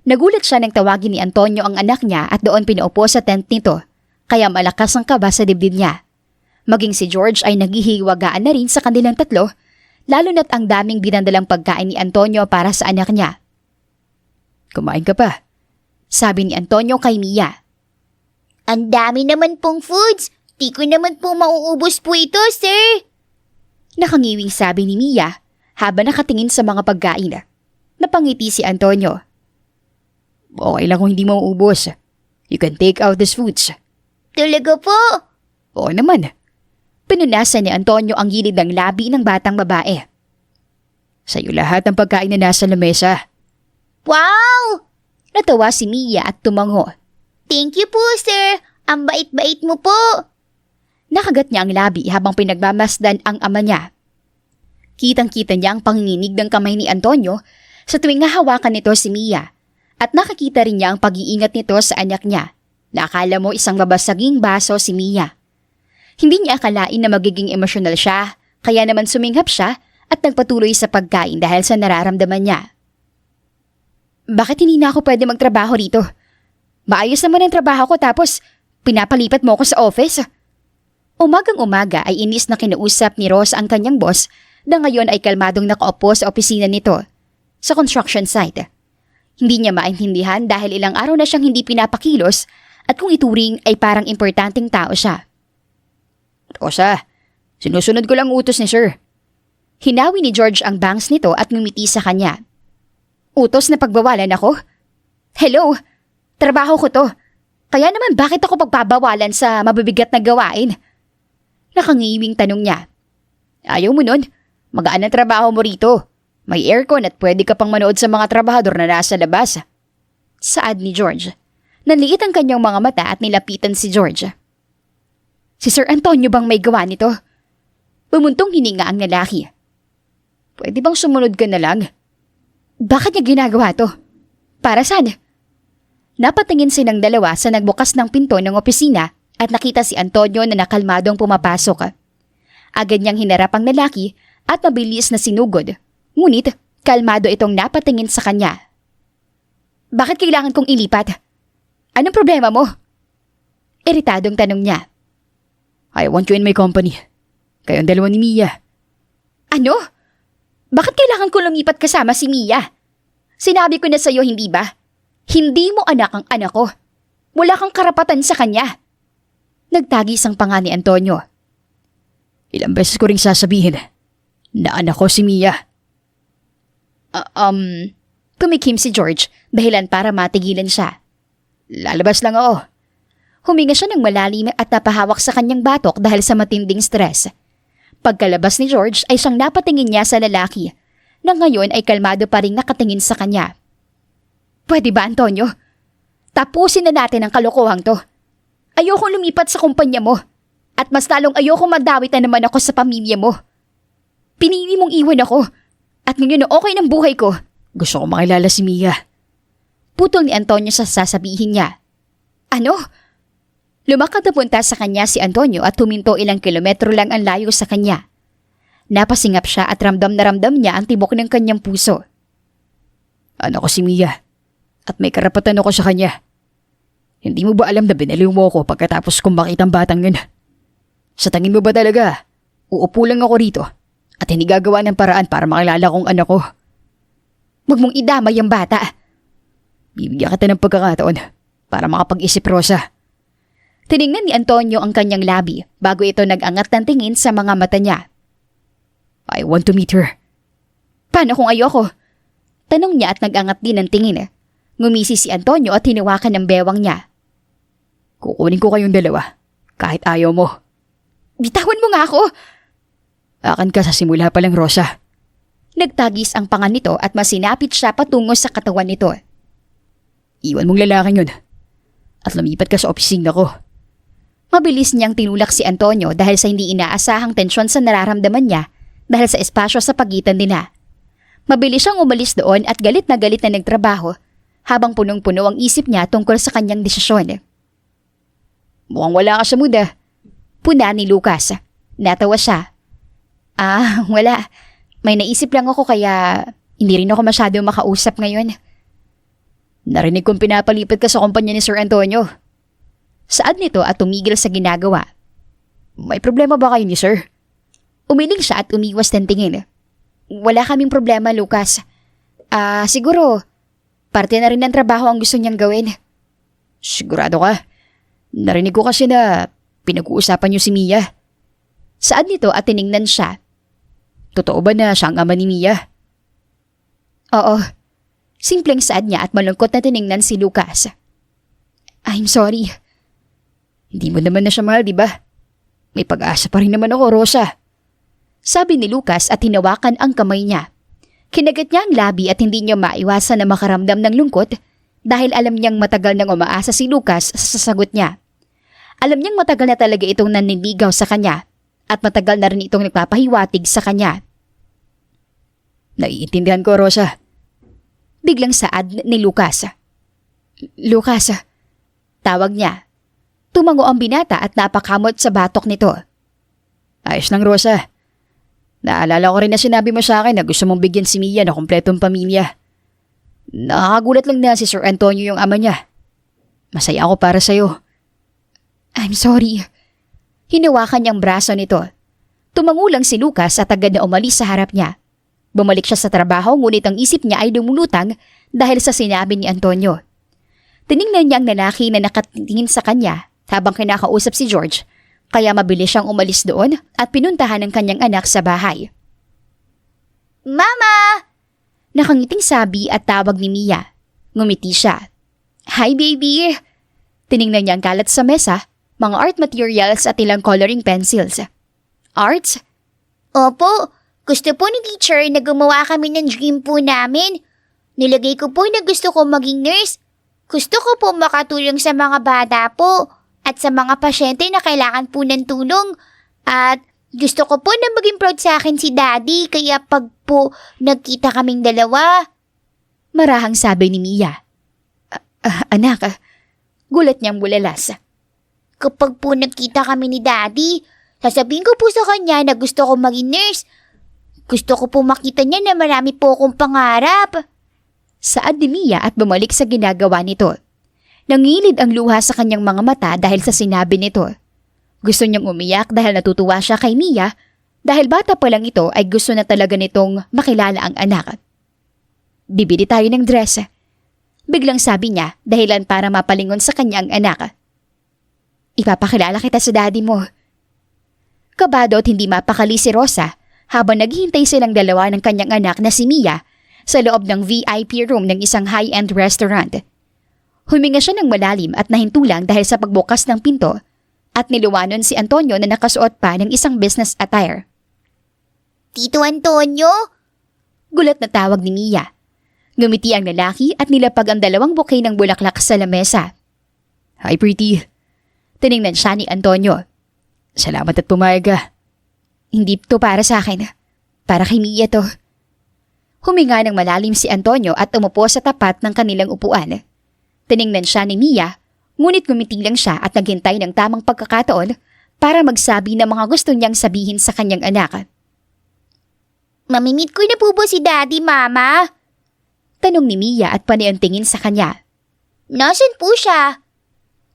Nagulat siya nang tawagin ni Antonio ang anak niya at doon pinaupo sa tent nito kaya malakas ang kaba sa dibdib niya. Maging si George ay naghihiwagaan na rin sa kanilang tatlo lalo na't ang daming dinadalang pagkain ni Antonio para sa anak niya. Kumain ka pa. Sabi ni Antonio kay Mia. Ang dami naman pong foods. Di ko naman po mauubos po ito, sir. Nakangiwing sabi ni Mia habang nakatingin sa mga pagkain. Napangiti si Antonio. Okay lang kung hindi mo maubos. You can take out these foods. Talaga po? Oo naman. Pinunasan ni Antonio ang gilid ng labi ng batang babae. Sa'yo lahat ng pagkain na nasa lamesa. Wow! Natawa si Mia at tumango. Thank you po, sir. Ang bait-bait mo po. Nakagat niya ang labi habang pinagmamasdan ang ama niya. Kitang-kita niya ang panginginig ng kamay ni Antonio sa tuwing nahawakan nito si Mia at nakakita rin niya ang pag-iingat nito sa anak niya na akala mo isang babasaging baso si Mia. Hindi niya akalain na magiging emosyonal siya kaya naman suminghap siya at nagpatuloy sa pagkain dahil sa nararamdaman niya. Bakit hindi na ako pwede magtrabaho rito? Maayos naman ang trabaho ko tapos pinapalipat mo ako sa office. Umagang-umaga ay inis na kinausap ni Ross ang kanyang boss na ngayon ay kalmadong nakaupo sa opisina nito sa construction site. Hindi niya maintindihan dahil ilang araw na siyang hindi pinapakilos at kung ituring ay parang importanteng tao siya. Rosa, sinusunod ko lang utos ni sir. Hinawi ni George ang bangs nito at ngumiti sa kanya. Utos na pagbawalan ako? Hello, trabaho ko to. Kaya naman bakit ako pagbabawalan sa mabibigat na gawain? Nakangiwing tanong niya. Ayaw mo nun? Magaan ang trabaho mo rito. May aircon at pwede ka pang manood sa mga trabahador na nasa labas. Saad ni George. Nanliit ang kanyang mga mata at nilapitan si George. Si Sir Antonio bang may gawa nito? Bumuntong hininga ang lalaki. Pwede bang sumunod ka na lang? Bakit niya ginagawa to? Para saan? Napatingin silang dalawa sa nagbukas ng pinto ng opisina at nakita si Antonio na nakalmadong pumapasok. Agad niyang hinarap ang lalaki at mabilis na sinugod. Ngunit kalmado itong napatingin sa kanya. Bakit kailangan kong ilipat? Anong problema mo? Iritadong tanong niya. I want you in my company. Kayong dalawa ni Mia. Ano? Bakit kailangan ko lumipat kasama si Mia? Sinabi ko na sa'yo, hindi ba? Hindi mo anak ang anak ko. Wala kang karapatan sa kanya. Nagtagis ang panga ni Antonio. Ilang beses ko ring sasabihin na anak ko si Mia. Tumikim si George dahilan para matigilan siya. Lalabas lang ako. Huminga siya ng malalim at napahawak sa kanyang batok dahil sa matinding stress. Pagkalabas ni George ay siyang napatingin niya sa lalaki na ngayon ay kalmado pa rin nakatingin sa kanya. Pwede ba, Antonio? Tapusin na natin ang kalokohang to. Ayokong lumipat sa kumpanya mo at mas lalong ayokong madawit na naman ako sa pamilya mo. Pinili mong iwan ako at ngayon na okay ng buhay ko. Gusto ko makilala si Mia. Putol ni Antonio sa sasabihin niya. Ano? Lumakad na punta sa kanya si Antonio at huminto ilang kilometro lang ang layo sa kanya. Napasingap siya at ramdam na ramdam niya ang tibok ng kanyang puso. Ano ko si Mia at may karapatan ako sa kanya. Hindi mo ba alam na binaliw mo ako pagkatapos kong makita ang batang yun? Sa tingin mo ba talaga, uupo lang ako rito at hindi gagawa ng paraan para makilala kong anak ko? Huwag mong idamay ang bata. Bibigyan kita ng pagkakataon para makapag-isip, Rosa. Tiningnan ni Antonio ang kanyang labi bago ito nag-angat ng tingin sa mga mata niya. I want to meet her. Paano kung ayoko? Tanong niya at nag-angat din ng tingin. Ngumisi si Antonio at hinawakan ng bewang niya. Kukunin ko kayong dalawa, kahit ayaw mo. Bitawan mo nga ako! Akin ka sa simula pa lang, Rosa. Nagtagis ang panga nito at masinapit siya patungo sa katawan nito. Iwan mong lalaking yun. At lumipat ka sa opisina ko. Mabilis niyang tinulak si Antonio dahil sa hindi inaasahang tensyon sa nararamdaman niya dahil sa espasyo sa pagitan nila. Mabilis siyang umalis doon at galit na nagtrabaho habang punong-puno ang isip niya tungkol sa kanyang desisyon. Mukhang wala ka sa mood ah. Puna ni Lucas. Natawa siya. Wala. May naisip lang ako kaya hindi rin ako masyado makausap ngayon. Narinig kong pinapalipat ka sa kumpanya ni Sir Antonio. Saad nito at tumigil sa ginagawa. May problema ba kayo ni Sir? Umiling siya at umiwas ng tingin. Wala kaming problema, Lucas. Siguro, parte na rin ng trabaho ang gusto niyang gawin. Sigurado ka? Narinig ko kasi na pinag-uusapan niyo si Mia. Saad nito at tiningnan siya. Totoo ba na siya ang ama ni Mia? Oo. Simpleng saad niya at malungkot na tiningnan si Lucas. I'm sorry. Hindi mo naman na siya mahal, di ba? May pag-asa pa rin naman ako, Rosa. Sabi ni Lucas at hinawakan ang kamay niya. Kinagat niya ang labi at hindi niya maiwasan na makaramdam ng lungkot dahil alam niyang matagal nang umaasa si Lucas sa sagot niya. Alam niyang matagal na talaga itong naninigaw sa kanya at matagal na rin itong nagpapahiwatig sa kanya. Naiintindihan ko, Rosa. Biglang saad ni Lucas. Lucas, tawag niya. Tumango ang binata at napakamot sa batok nito. Ayos lang, Rosa. Naalala ko rin na sinabi mo sa akin na gusto mong bigyan si Mia na kumpletong pamilya. Nakakagulat lang na si Sir Antonio yung ama niya. Masaya ako para sa'yo. I'm sorry. Hinawakan niyang braso nito. Tumango lang si Lucas at agad na umalis sa harap niya. Bumalik siya sa trabaho ngunit ang isip niya ay lumulutang dahil sa sinabi ni Antonio. Tiningnan niya ang lalaki na nakatingin sa kanya habang kinakausap si George. Kaya mabilis siyang umalis doon at pinuntahan ang kanyang anak sa bahay. Mama! Nakangiting sabi at tawag ni Mia. Ngumiti siya. Hi baby! Tiningnan niya ang kalat sa mesa, mga art materials at ilang coloring pencils. Arts? Opo, gusto po ni teacher na gumawa kami ng dream po namin. Nilagay ko po na gusto ko maging nurse. Gusto ko po makatulong sa mga bata po. At sa mga pasyente na kailangan po ng tulong. At gusto ko po na maging proud sa akin si Daddy kaya pag po nagkita kaming dalawa. Marahang sabi ni Mia. Anak, gulat niyang bulalas. Kapag po nagkita kami ni Daddy, sasabihin ko po sa kanya na gusto ko maging nurse. Gusto ko po makita niya na marami po akong pangarap. Saad ni Mia at bumalik sa ginagawa nito. Nangilid ang luha sa kanyang mga mata dahil sa sinabi nito. Gusto niyang umiyak dahil natutuwa siya kay Mia dahil bata pa lang ito ay gusto na talaga nitong makilala ang anak. Bibili tayo ng dress. Biglang sabi niya dahilan para mapalingon sa kanyang anak. Ipapakilala kita sa daddy mo. Kabado at hindi mapakali si Rosa habang naghihintay silang dalawa ng kanyang anak na si Mia sa loob ng VIP room ng isang high-end restaurant. Huminga siya ng malalim at nahintulang dahil sa pagbukas ng pinto at niluwanon si Antonio na nakasuot pa ng isang business attire. Tito Antonio? Gulat na tawag ni Mia. Ngumiti ang lalaki at nilapag ang dalawang bouquet ng bulaklak sa lamesa. Hi, pretty. Tiningnan siya ni Antonio. Salamat at pumayag ka. Hindi to para sa akin. Para kay Mia to. Huminga ng malalim si Antonio at umupo sa tapat ng kanilang upuan. Tiningnan siya ni Mia, ngunit ngumiti lang siya at naghintay ng tamang pagkakataon para magsabi ng mga gusto niyang sabihin sa kanyang anak. Mamimit ko na po ba si Daddy, Mama? Tanong ni Mia at paniantingin sa kanya. Nasaan po siya?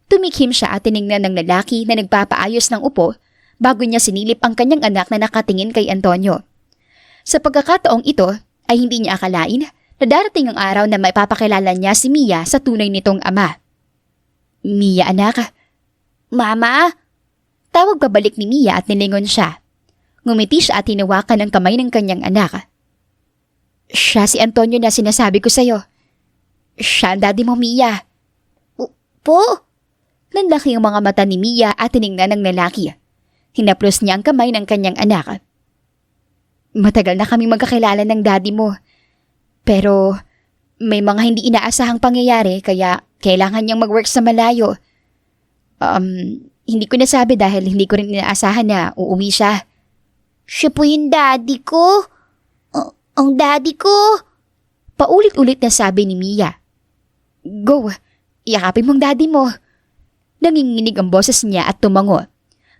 Tumikhim siya at tiningnan ng lalaki na nagpapaayos ng upo bago niya sinilip ang kanyang anak na nakatingin kay Antonio. Sa pagkakataong ito ay hindi niya akalain na darating ang araw na maipapakilala niya si Mia sa tunay nitong ama. Mia, anak. Mama? Tawag pabalik ni Mia at nilingon siya. Ngumiti siya at hinawakan ang kamay ng kanyang anak. Siya si Antonio na sinasabi ko sa'yo. Siya ang daddy mo, Mia. Po? Nanlaki ang mga mata ni Mia at tiningnan ng lalaki. Hinaplos niya ang kamay ng kanyang anak. Matagal na kami magkakilala ng daddy mo. Pero may mga hindi inaasahang pangyayari kaya kailangan niyang mag-work sa malayo. Hindi ko nasabi dahil hindi ko rin inaasahan na uuwi siya. Siya po yung daddy ko. Ang daddy ko. Paulit-ulit na sabi ni Mia. Go, yakapin mong daddy mo. Nanginginig ang boses niya at tumango.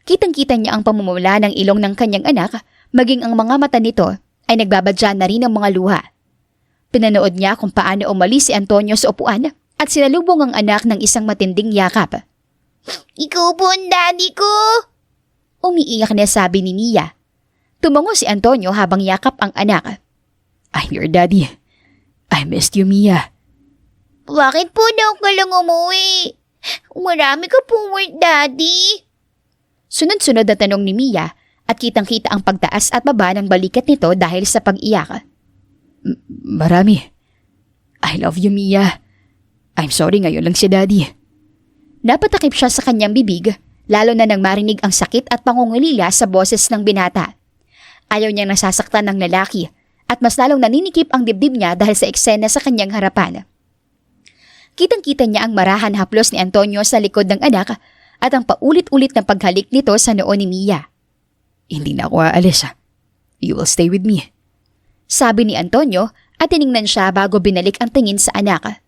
Kitang-kita niya ang pamumula ng ilong ng kanyang anak, maging ang mga mata nito ay nagbabadya na rin ng mga luha. Pinanood niya kung paano umalis si Antonio sa upuan at sinalubong ang anak ng isang matinding yakap. Ikaw po ang daddy ko. Umiiyak na sabi ni Mia. Tumango si Antonio habang yakap ang anak. I'm your daddy. I missed you, Mia. Bakit po daw ka lang umuwi? Marami ka pong work, daddy. Sunod-sunod na tanong ni Mia at kitang-kita ang pagtaas at baba ng balikat nito dahil sa pag-iyak. Marami. I love you, Mia. I'm sorry ngayon lang si daddy. Napatakip siya sa kanyang bibig, lalo na nang marinig ang sakit at pangungulila sa boses ng binata. Ayaw niyang nasasaktan ng lalaki at mas lalong naninikip ang dibdib niya dahil sa eksena sa kanyang harapan. Kitang-kita niya ang marahan haplos ni Antonio sa likod ng anak at ang paulit-ulit na paghalik nito sa noo ni Mia. Hindi na ako aalis. You will stay with me. Sabi ni Antonio at tiningnan siya bago binalik ang tingin sa anak.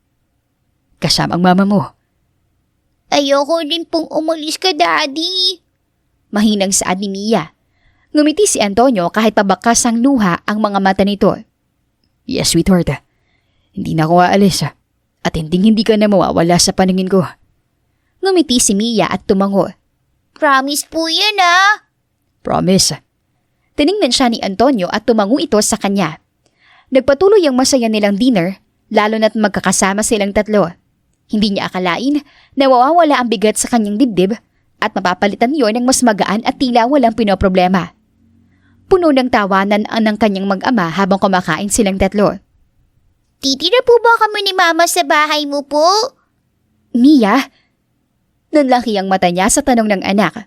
Kasama ang mama mo. Ayoko rin pong umalis ka, daddy. Mahinang saad ni Mia. Ngumiti si Antonio kahit pabakas ang luha ang mga mata nito. Yes, sweetheart. Hindi na ako aalis. At hindi ka na mawawala sa paningin ko. Ngumiti si Mia at tumango. Promise po yan, ah. Promise. Tiningnan siya ni Antonio at tumango ito sa kanya. Nagpatuloy ang masaya nilang dinner, lalo na't magkakasama silang tatlo. Hindi niya akalain na mawawala ang bigat sa kanyang dibdib at mapapalitan yon ng mas magaan at tila walang pinoproblema. Puno ng tawanan ang ng kanyang mag-ama habang kumakain silang tatlo. Titira po ba kami ni mama sa bahay mo po? Mia? Nanlaki ang mata niya sa tanong ng anak.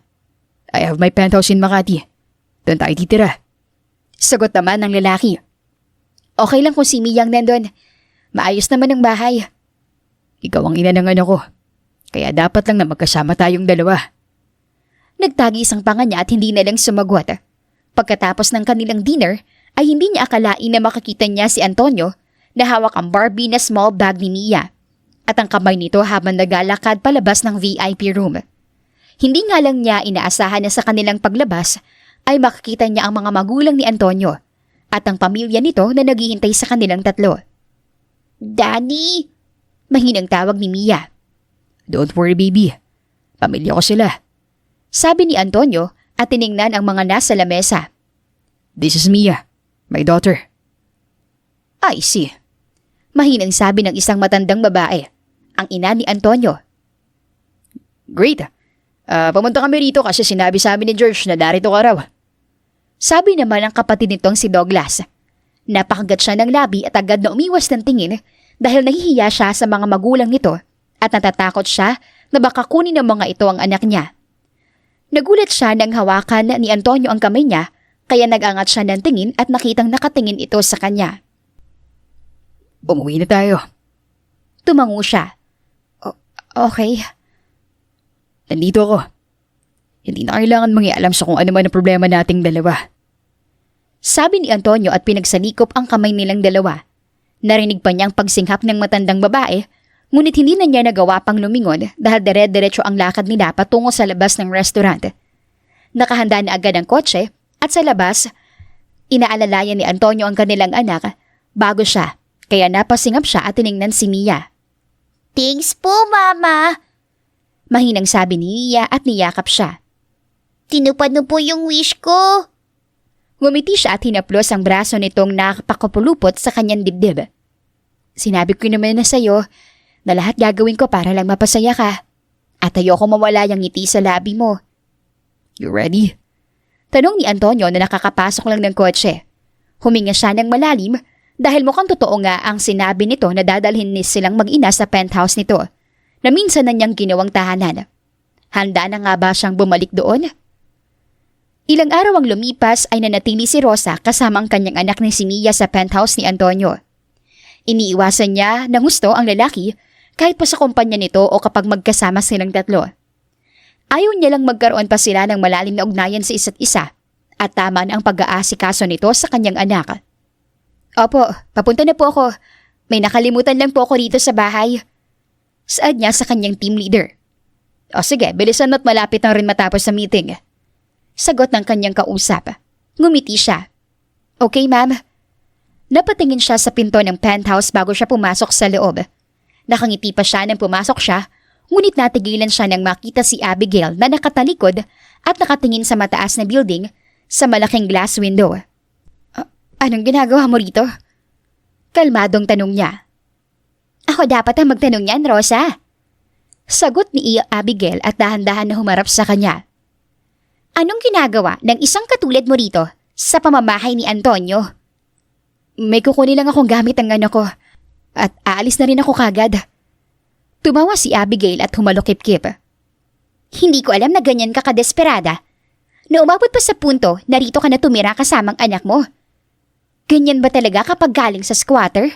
I have my penthouse in Makati. Doon tayo titira. Sagot naman ng lalaki. Okay lang kung si Mia ang nandun. Maayos naman ang bahay. Ikaw ang ina ng anak ko. Kaya dapat lang na magkasama tayong dalawa. Nagtagis ang panga niya at hindi na lang sumagot. Pagkatapos ng kanilang dinner, ay hindi niya akalain na makakita niya si Antonio na hawak ang Barbie na small bag ni Mia at ang kamay nito habang naglalakad palabas ng VIP room. Hindi nga lang niya inaasahan na sa kanilang paglabas ay makikita niya ang mga magulang ni Antonio at ang pamilya nito na naghihintay sa kanilang tatlo. Daddy? Mahinang tawag ni Mia. Don't worry, baby. Pamilya ko sila. Sabi ni Antonio at tiningnan ang mga nasa lamesa. This is Mia, my daughter. I see. Mahinang sabi ng isang matandang babae, ang ina ni Antonio. Great. Pumunta kami rito kasi sinabi sa amin ni George na darito ka raw. Sabi naman ng kapatid nitong si Douglas. Napakagat siya ng labi at agad na umiwas ng tingin dahil nahihiya siya sa mga magulang nito at natatakot siya na baka kunin ng mga ito ang anak niya. Nagulat siya nang hawakan ni Antonio ang kamay niya kaya nag-angat siya ng tingin at nakitang nakatingin ito sa kanya. Umuwi na tayo. Tumango siya. Okay. Nandito ako. Hindi na kailangan mangialam sa kung ano man ang problema nating dalawa. Sabi ni Antonio at pinagsalikop ang kamay nilang dalawa. Narinig pa niya ang pagsinghap ng matandang babae, ngunit hindi na niya nagawa pang lumingon dahil dire-diretso ang lakad nila patungo sa labas ng restaurant. Nakahanda na agad ang kotse at sa labas, inaalalayan ni Antonio ang kanilang anak bago siya, kaya napasingap siya at tiningnan si Mia. Thanks po, Mama. Mahinang sabi ni Mia at niyakap siya. Tinupad mo po yung wish ko. Ngumiti siya at hinaplos ang braso nitong nakapakupulupot sa kanyang dibdib. Sinabi ko naman na sa'yo na lahat gagawin ko para lang mapasaya ka. At ayoko mawala yung ngiti sa labi mo. You ready? Tanong ni Antonio na nakakapasok lang ng kotse. Huminga siya ng malalim dahil mukhang totoo nga ang sinabi nito na dadalhin silang mag-ina sa penthouse nito na minsan na niyang ginawang tahanan. Handa na nga ba siyang bumalik doon? Ilang araw ang lumipas ay nanatili si Rosa kasama ang kanyang anak na si Mia sa penthouse ni Antonio. Iniiwasan niya ng gusto ang lalaki kahit pa sa kumpanya nito o kapag magkasama silang tatlo. Ayaw niya lang magkaroon pa sila ng malalim na ugnayan sa isa't isa at tama na ang pag-aasikaso nito sa kanyang anak. Opo, papunta na po ako. May nakalimutan lang po ako dito sa bahay. Saad niya sa kanyang team leader. O sige, bilisan mo't malapit na rin matapos sa meeting. Sagot ng kanyang kausap. Ngumiti siya. Okay, ma'am. Napatingin siya sa pinto ng penthouse bago siya pumasok sa loob. Nakangiti pa siya nang pumasok siya, ngunit natigilan siya nang makita si Abigail na nakatalikod at nakatingin sa mataas na building sa malaking glass window. Anong ginagawa mo rito? Kalmadong tanong niya. Ako dapat ang magtanong niyan, Rosa. Sagot ni Abigail at dahan-dahan na humarap sa kanya. Anong ginagawa ng isang katulad mo rito sa pamamahay ni Antonio? May kukunin lang akong gamit ng anak ko at aalis na rin ako kagad. Tumawa si Abigail at humalokip-kip. Hindi ko alam na ganyan ka kadesperada. Na umabot pa sa punto na rito ka na tumira kasamang anak mo. Ganyan ba talaga kapag galing sa squatter?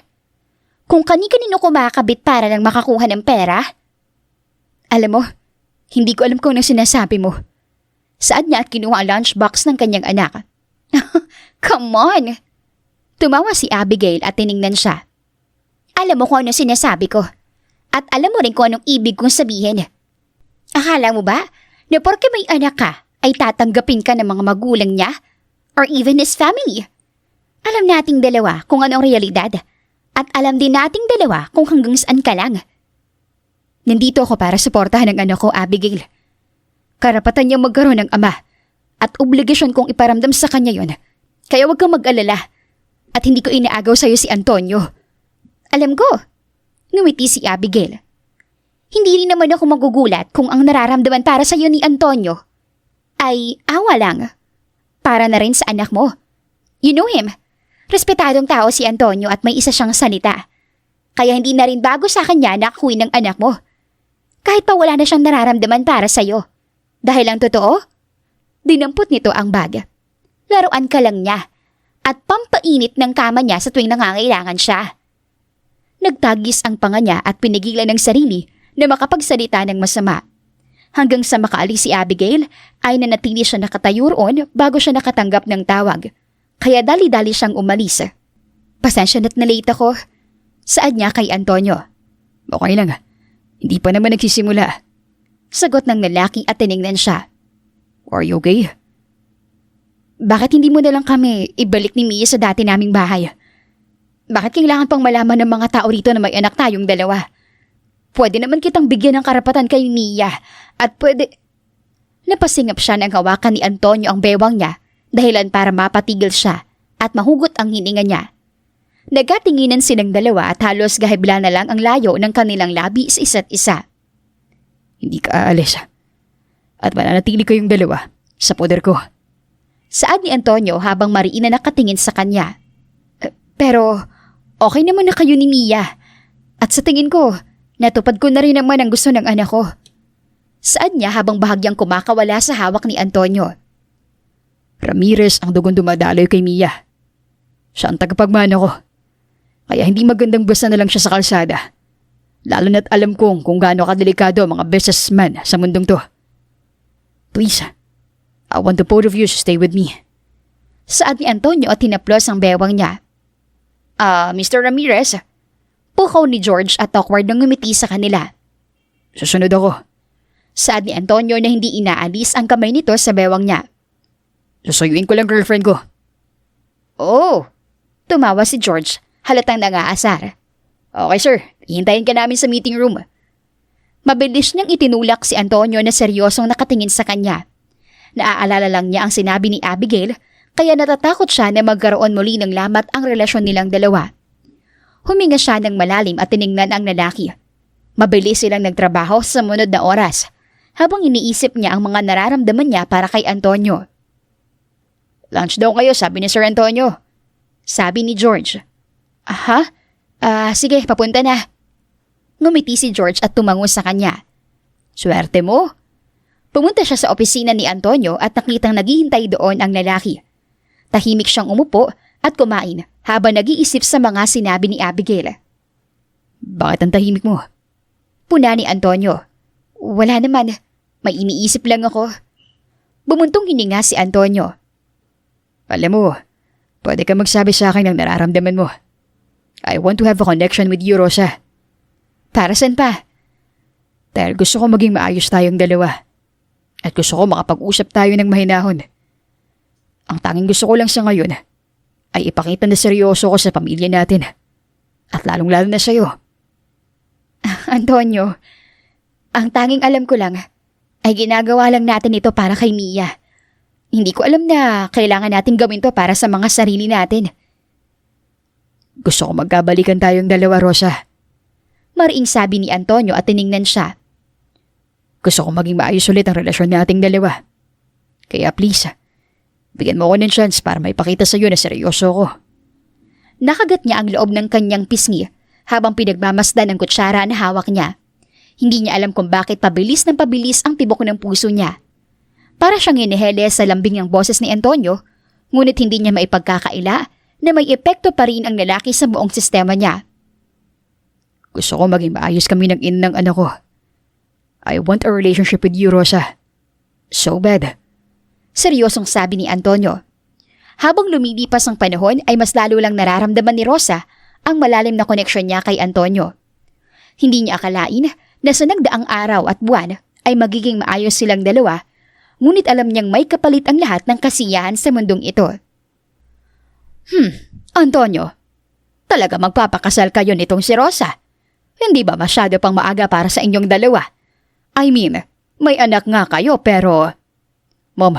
Kung kani-kanino kumakabit para lang makakuha ng pera? Alam mo, hindi ko alam kung anong sinasabi mo. Saad niya at kinuha ang lunchbox ng kanyang anak. Come on! Tumawa si Abigail at tiningnan siya. Alam mo kung anong sinasabi ko. At alam mo rin kung anong ibig kong sabihin. Akala mo ba na porke may anak ka ay tatanggapin ka ng mga magulang niya? Or even his family? Alam nating dalawa kung anong realidad. At alam din nating dalawa kung hanggang saan ka lang. Nandito ako para suportahan ang anak ko, Abigail. Karapatan niyang magkaroon ng ama. At obligasyon kong iparamdam sa kanya yon. Kaya huwag kang mag-alala. At hindi ko inaagaw sa'yo si Antonio. Alam ko. Ngumiti si Abigail. Hindi rin naman ako magugulat kung ang nararamdaman para sa'yo ni Antonio ay awa lang. Para na rin sa anak mo. You know him. Respetadong tao si Antonio at may isa siyang salita. Kaya hindi na rin bago sa kanya na akuin ng anak mo. Kahit pa wala na siyang nararamdaman para sa'yo. Dahil ang totoo, dinampot nito ang bag. Laruan ka lang niya. At pampainit ng kama niya sa tuwing nangangailangan siya. Nagtagis ang panga niya at pinigilan ng sarili na makapagsalita ng masama. Hanggang sa makaalis si Abigail ay nanatili siya nakatayo roon bago siya nakatanggap ng tawag. Kaya dali-dali siyang umalis. Pasensya na't na-late ako. Saad niya kay Antonio. Okay lang. Hindi pa naman nagsisimula. Sagot ng lalaki at tiningnan siya. Are you okay? Bakit hindi mo na lang kami ibalik ni Mia sa dati naming bahay? Bakit kailangan pang malaman ng mga tao rito na may anak tayong dalawa? Pwede naman kitang bigyan ng karapatan kay Mia at pwede... Napasingap siya ng hawakan ni Antonio ang bewang niya dahilan para mapatigil siya at mahugot ang hininga niya. Nagkatinginan silang dalawa at halos gahibla na lang ang layo ng kanilang labi sa isa't isa. Hindi ka aalis. At mananatili kayong dalawa sa poder ko. Saad ni Antonio habang mariin na nakatingin sa kanya. Pero okay naman na kayo ni Mia. At sa tingin ko, natupad ko na rin naman ang gusto ng anak ko. Saad niya habang bahagyang kumakawala sa hawak ni Antonio. Ramirez ang dugon dumadaloy kay Mia. Siya ang tagapagmana ko. Kaya hindi magandang basta na lang siya sa kalsada. Lalo na't alam kong kung gaano kadelikado ang mga businessman sa mundong to. Please, I want the both of you to stay with me. Saad ni Antonio at tinaplos ang bewang niya. Mr. Ramirez. Pukaw ni George at awkward na ngumiti sa kanila. Susunod ako. Saad ni Antonio na hindi inaalis ang kamay nito sa bewang niya. Susuyuin ko lang girlfriend ko. Oh, tumawa si George, halatang nangaasar. Okay sir, Hintayin ka namin sa meeting room. Mabilis niyang itinulak si Antonio na seryosong nakatingin sa kanya. Naaalala lang niya ang sinabi ni Abigail, kaya natatakot siya na magkaroon muli ng lamat ang relasyon nilang dalawa. Huminga siya ng malalim at tiningnan ang lalaki. Mabilis silang nagtrabaho sa munod na oras, habang iniisip niya ang mga nararamdaman niya para kay Antonio. Lunch daw kayo, sabi ni Sir Antonio. Sabi ni George. Aha? Sige, papunta na. Ngumiti si George at tumango sa kanya. Swerte mo. Pumunta siya sa opisina ni Antonio at nakitang naghihintay doon ang lalaki. Tahimik siyang umupo at kumain habang nag-iisip sa mga sinabi ni Abigail. Bakit ang tahimik mo? Puna ni Antonio. Wala naman, may iniisip lang ako. Bumuntong hininga si Antonio. Alam mo, pwede ka magsabi sa akin ng nararamdaman mo. I want to have a connection with you, Rosa. Para saan pa? Dahil gusto ko maging maayos tayong dalawa. At gusto ko makapag-usap tayo ng mahinahon. Ang tanging gusto ko lang sa ngayon ay ipakita na seryoso ko sa pamilya natin. At lalong-lalo na sa'yo. Antonio, ang tanging alam ko lang ay ginagawa lang natin ito para kay Mia. Hindi ko alam na kailangan natin gawin to para sa mga sarili natin. Gusto ko magkabalikan tayong dalawa, Rosa. Mariing sabi ni Antonio at tiningnan siya. Gusto ko maging maayos ulit ang relasyon nating dalawa. Kaya please, bigyan mo ko ng chance para maipakita sa iyo na seryoso ko. Nakagat niya ang loob ng kanyang pisngi habang pinagmamasdan ang kutsara na hawak niya. Hindi niya alam kung bakit pabilis ng pabilis ang tibok ng puso niya. Para siyang hinihele sa lambing ng boses ni Antonio, ngunit hindi niya maipagkakaila na may epekto pa rin ang lalaki sa buong sistema niya. Gusto ko maging maayos kami ng ina ng anak ko. I want a relationship with you, Rosa. So bad. Seryosong sabi ni Antonio. Habang lumilipas ang panahon ay mas lalo lang nararamdaman ni Rosa ang malalim na koneksyon niya kay Antonio. Hindi niya akalain na sa nagdaang araw at buwan ay magiging maayos silang dalawa, ngunit alam niyang may kapalit ang lahat ng kasiyahan sa mundong ito. Antonio, talaga magpapakasal kayo nitong si Rosa? Hindi ba masyado pang maaga para sa inyong dalawa? I mean, may anak nga kayo pero... Mom,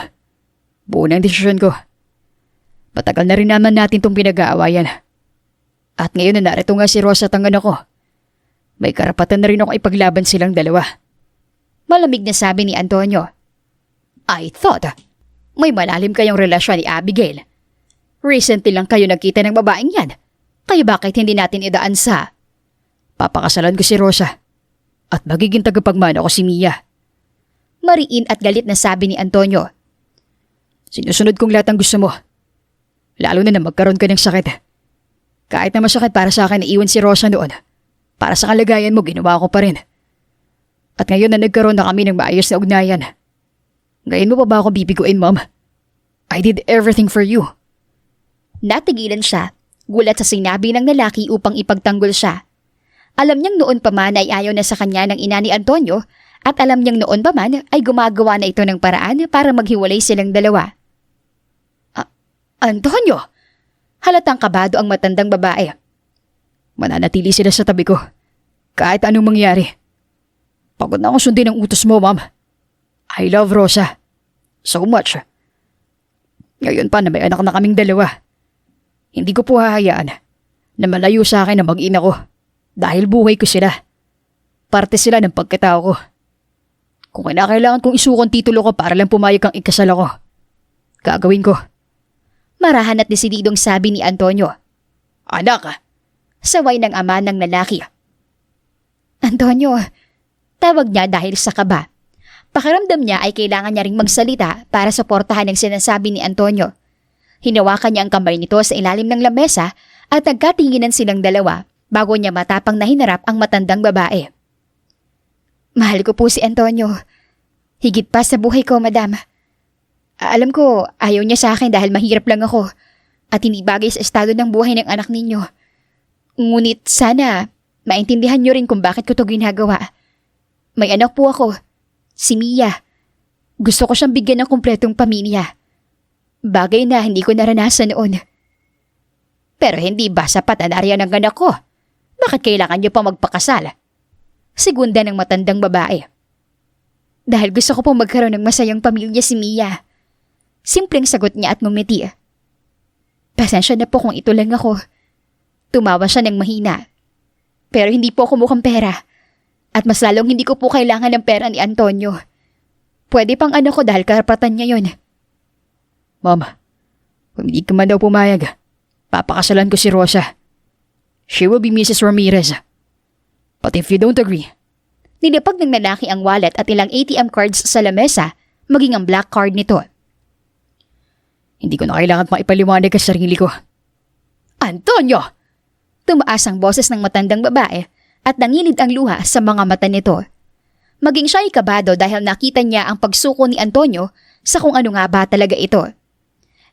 buo na ang desisyon ko. Matagal na rin naman natin itong pinag-aawayan. At ngayon na narito nga si Rosa at ang anak ko. May karapatan na rin ako ipaglaban silang dalawa. Malamig na sabi ni Antonio. I thought, may malalim kayong relasyon ni Abigail. Recently lang kayo nagkita ng babaeng yan. Kaya bakit hindi natin idaan sa... Papakasalan ko si Rosa. At magiging tagapagmana ko si Mia. Mariin at galit na sabi ni Antonio. Sinusunod kong lahat ng gusto mo. Lalo na magkaroon ka ng sakit. Kahit na masakit para sa akin na iwan si Rosa noon, para sa kalagayan mo ginawa ko pa rin. At ngayon na nagkaroon na kami ng maayos na ugnayan. Ngayon mo pa ba ako bibiguin, Mom? I did everything for you. Natigilan siya, gulat sa sinabi ng lalaki upang ipagtanggol siya. Alam niyang noon pa man ay ayaw na sa kanya ng ina ni Antonio at alam niyang noon pa man ay gumagawa na ito ng paraan para maghiwalay silang dalawa. Antonio! Halatang kabado ang matandang babae. Mananatili sila sa tabi ko. Kahit anong mangyari. Pagod na akong sundin ang utos mo, Mom. I love Rosa. So much. Ngayon pa na may anak na kaming dalawa. Hindi ko po hahayaan na malayo sa akin na mag-ina ko. Dahil buhay ko sila. Parte sila ng pagkatao ko. Kung kailangan kong isukong titulo ko para lang pumayag kang ikasal ako, gagawin ko. Marahan at desididong sabi ni Antonio. Anak! Saway ng ama ng lalaki. Antonio, tawag niya dahil sa kaba. Pakiramdam niya ay kailangan niya ring magsalita para suportahan ang sinasabi ni Antonio. Hinawakan niya ang kamay nito sa ilalim ng lamesa at nagkatinginan silang dalawa bago niya matapang na hinarap ang matandang babae. Mahal ko po si Antonio. Higit pa sa buhay ko, madam. Alam ko, ayaw niya sa akin dahil mahirap lang ako at hindi bagay sa estado ng buhay ng anak ninyo. Ngunit sana maintindihan niyo rin kung bakit ko to ginagawa. May anak po ako, si Mia. Gusto ko siyang bigyan ng kumpletong pamilya. Bagay na hindi ko naranasan noon. Pero hindi ba sapat na nariyan ang anak ko? Bakit kailangan niyo pa magpakasal? Segunda ng matandang babae. Dahil gusto ko pong magkaroon ng masayang pamilya si Mia. Simpleng sagot niya at ngumiti. Pasensya na po kung ito lang ako. Tumawa siya ng mahina. Pero hindi po ako mukhang pera. At mas lalong hindi ko po kailangan ng pera ni Antonio. Pwede pang ano ko dahil karapatan niya yun. Mom, kung hindi ka man daw pumayag, papakasalan ko si Rosa. She will be Mrs. Ramirez. But if you don't agree, Nilapag ng lalaki ang wallet at ilang ATM cards sa lamesa, maging ang black card nito. Hindi ko na kailangan pang ipaliwanag ang sarili ko. Antonio! Tumaas ang boses ng matandang babae at nangilid ang luha sa mga mata nito. Maging siya ay kabado dahil nakita niya ang pagsuko ni Antonio sa kung ano nga ba talaga ito.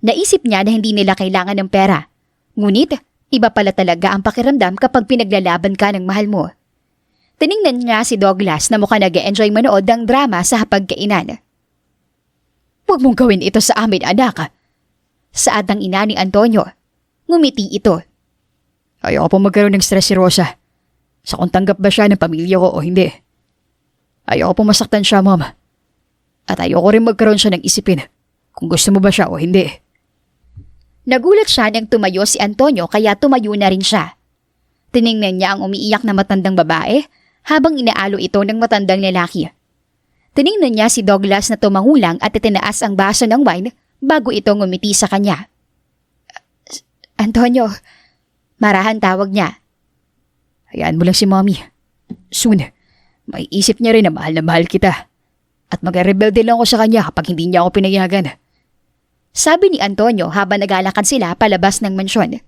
Naisip niya na hindi nila kailangan ng pera. Ngunit, iba pala talaga ang pakiramdam kapag pinaglalaban ka ng mahal mo. Tiningnan niya si Douglas na mukha nag-enjoy manood ng drama sa hapagkainan. Huwag mong gawin ito sa amin, anak. Saad ng ina ni Antonio. Ngumiti ito. Ayoko pong magkaroon ng stress si Rosa. Sa kung tanggap ba siya ng pamilya ko o hindi. Ayoko pong masaktan siya, Mom. At ayoko rin magkaroon siya ng isipin kung gusto mo ba siya o hindi. Nagulat siya nang tumayo si Antonio kaya tumayo na rin siya. Tiningnan niya ang umiiyak na matandang babae habang inaalo ito ng matandang lalaki. Tiningnan niya si Douglas na tumangulang at itinaas ang baso ng wine bago ito ngumiti sa kanya. Antonio, marahan tawag niya. Hayaan mo lang si Mommy. Soon, may isip niya rin na mahal kita. At mag-rebelde lang ako sa kanya kapag hindi niya ako pinayagan. Sabi ni Antonio habang naglalakad sila palabas ng mansyon.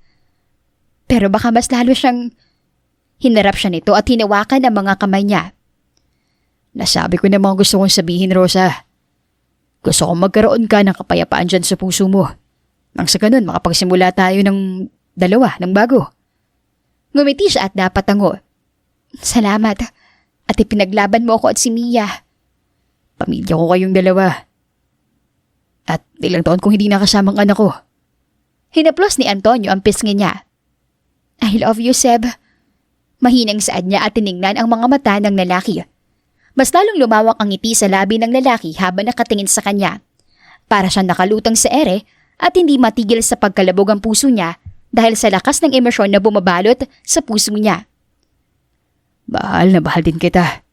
Pero baka mas lalo siyang... Hinarap siya nito at hinawakan ang mga kamay niya. Nasabi ko na mga gusto kong sabihin, Rosa. Gusto kong magkaroon ka ng kapayapaan dyan sa puso mo. Nang sa ganun, makapagsimula tayo ng dalawa, ng bago. Ngumiti siya at napatango. Salamat. At ipinaglaban mo ako at si Mia. Pamilya ko kayong dalawa. At ilang taon kong hindi nakasamang anak ko. Hinaplos ni Antonio ang pisngi niya. I love you, Seb. Mahinang saad niya at tiningnan ang mga mata ng lalaki. Mas lalong lumawak ang ngiti sa labi ng lalaki habang nakatingin sa kanya. Para siyang nakalutang sa ere at hindi matigil sa pagkalabog ang puso niya dahil sa lakas ng emosyon na bumabalot sa puso niya. Bahal na bahal din kita.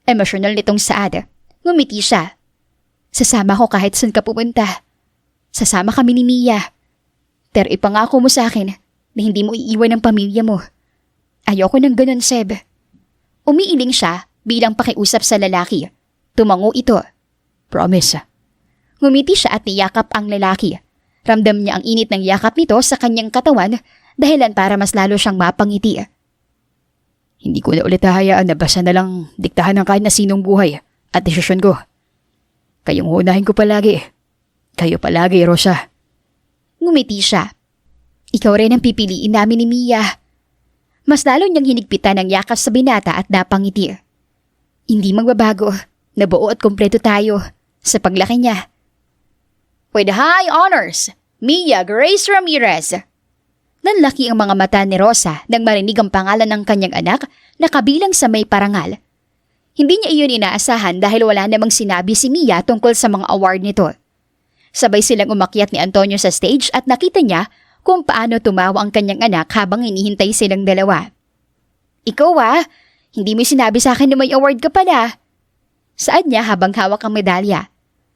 Emosyonal nitong saad. Ngumiti siya. Sasama ko kahit saan ka pupunta. Sasama kami ni Mia. Pero ipangako mo sa akin na hindi mo iiwan ang pamilya mo. Ayoko ng ganun, Seb. Umiiling siya bilang pakiusap sa lalaki. Tumango ito. Promise. Ngumiti siya at niyakap ang lalaki. Ramdam niya ang init ng yakap nito sa kanyang katawan dahilan para mas lalo siyang mapangiti. Hindi ko na ulit hahayaan na basta na lang diktahan ng kahit na sinong buhay at desisyon ko. Kayong unahin ko palagi. Kayo palagi, Rosa. Ngumiti siya. Ikaw rin ang pipiliin namin ni Mia. Mas lalo niyang hinigpitan ang yakap sa binata at napangiti. Hindi magbabago. Nabuo at kumpleto tayo sa paglaki niya. With high honors, Mia Grace Ramirez. Nanlaki ang mga mata ni Rosa nang marinig ang pangalan ng kanyang anak na kabilang sa may parangal. Hindi niya iyon inaasahan dahil wala namang sinabi si Mia tungkol sa mga award nito. Sabay silang umakyat ni Antonio sa stage at nakita niya kung paano tumawa ang kanyang anak habang hinihintay silang dalawa. Ikaw hindi mo sinabi sa akin na may award ka pala. Saad niya habang hawak ang medalya.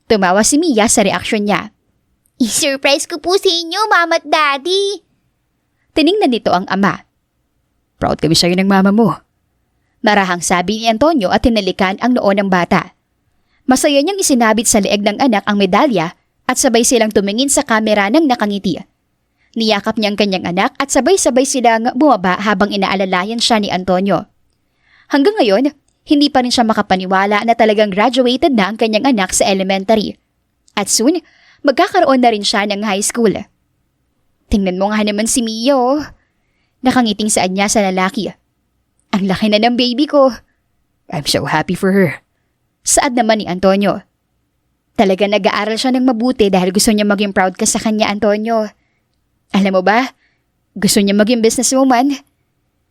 Tumawa si Mia sa reaksyon niya. I-surprise ko po sa inyo, Mama at Daddy. Tiningnan nito ang ama. Proud kami sa'yo ng mama mo. Marahang sabi ni Antonio at tinalikan ang noo ng bata. Masaya niyang isinabit sa leeg ng anak ang medalya at sabay silang tumingin sa kamera ng nakangiti. Niyakap niya ang kanyang anak at sabay-sabay silang bumaba habang inaalalayan siya ni Antonio. Hanggang ngayon, hindi pa rin siya makapaniwala na talagang graduated na ang kanyang anak sa elementary. At soon, magkakaroon na rin siya ng high school. Tingnan mo nga naman si Mio. Nakangiting saad niya sa lalaki. Ang laki na ng baby ko. I'm so happy for her. Saad naman ni Antonio. Talaga nag-aaral siya ng mabuti dahil gusto niya maging proud ka sa kanya, Antonio. Alam mo ba, gusto niya maging businesswoman.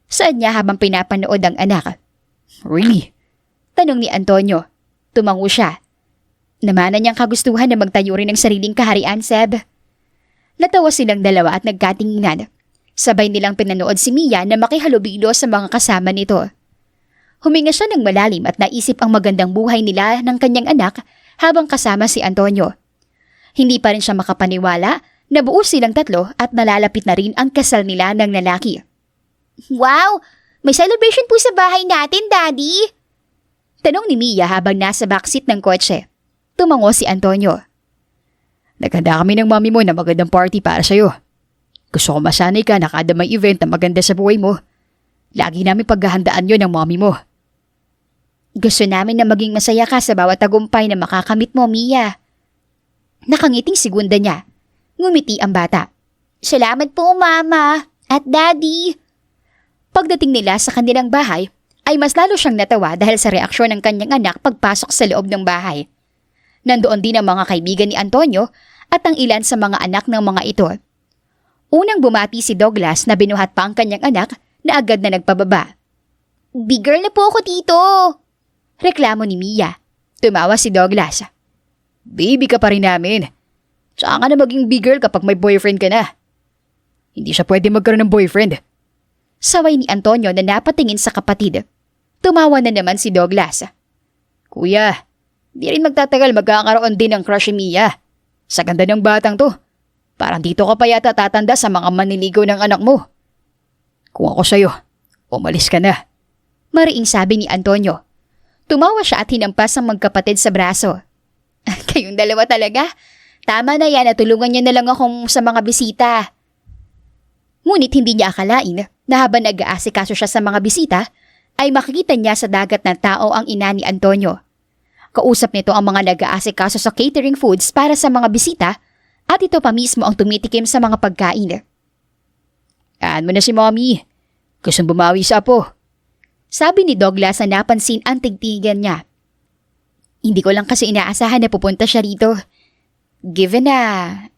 Saad niya habang pinapanood ang anak. Really? Tanong ni Antonio. Tumango siya. Namana niyang kagustuhan na magtayo rin ng sariling kaharian, Seb. Natawa silang dalawa at nagkatinginan. Sabay nilang pinanood si Mia na makihalubilo sa mga kasama nito. Huminga siya ng malalim at naisip ang magandang buhay nila ng kanyang anak habang kasama si Antonio. Hindi pa rin siya makapaniwala na buo silang tatlo at nalalapit na rin ang kasal nila ng lalaki. Wow! May celebration po sa bahay natin, Daddy. Tanong ni Mia habang nasa backseat ng kotse. Tumango si Antonio. Naghanda kami ng mami mo na magandang party para sa'yo. Gusto ko masanay ka na kada may event na maganda sa buhay mo. Lagi namin paghahandaan yon ng mami mo. Gusto namin na maging masaya ka sa bawat tagumpay na makakamit mo, Mia. Nakangiting segunda niya. Ngumiti ang bata. Salamat po, Mama at Daddy. Pagdating nila sa kanilang bahay, ay mas lalo siyang natawa dahil sa reaksyon ng kanyang anak pagpasok sa loob ng bahay. Nandoon din ang mga kaibigan ni Antonio at ang ilan sa mga anak ng mga ito. Unang bumati si Douglas na binuhat pa ang kanyang anak na agad na nagpababa. Big girl na po ako dito. Reklamo ni Mia. Tumawa si Douglas. Baby ka pa rin namin. Saan ka na maging big girl kapag may boyfriend ka na? Hindi siya pwede magkaroon ng boyfriend. Saway ni Antonio na napatingin sa kapatid. Tumawa na naman si Douglas. Kuya, di rin magtatagal magkakaroon din ng crush ni Mia. Sa ganda ng batang to. Parang dito ka pa yata tatanda sa mga maniligaw ng anak mo. Kung ako sa'yo, umalis ka na. Mariing sabi ni Antonio. Tumawa siya at hinampas ang magkapatid sa braso. Kayong dalawa talaga? Tama na yan at tulungan niya na lang akong sa mga bisita. Ngunit hindi niya akalain na habang nag-aasikaso siya sa mga bisita, ay makikita niya sa dagat ng tao ang ina ni Antonio. Kausap nito ang mga nag-aasikaso sa catering foods para sa mga bisita at ito pa mismo ang tumitikim sa mga pagkain. Aan mo na si mommy. Gustong bumawi sa apo. Sabi ni Douglas na napansin ang tigtigan niya. Hindi ko lang kasi inaasahan na pupunta siya rito. Given na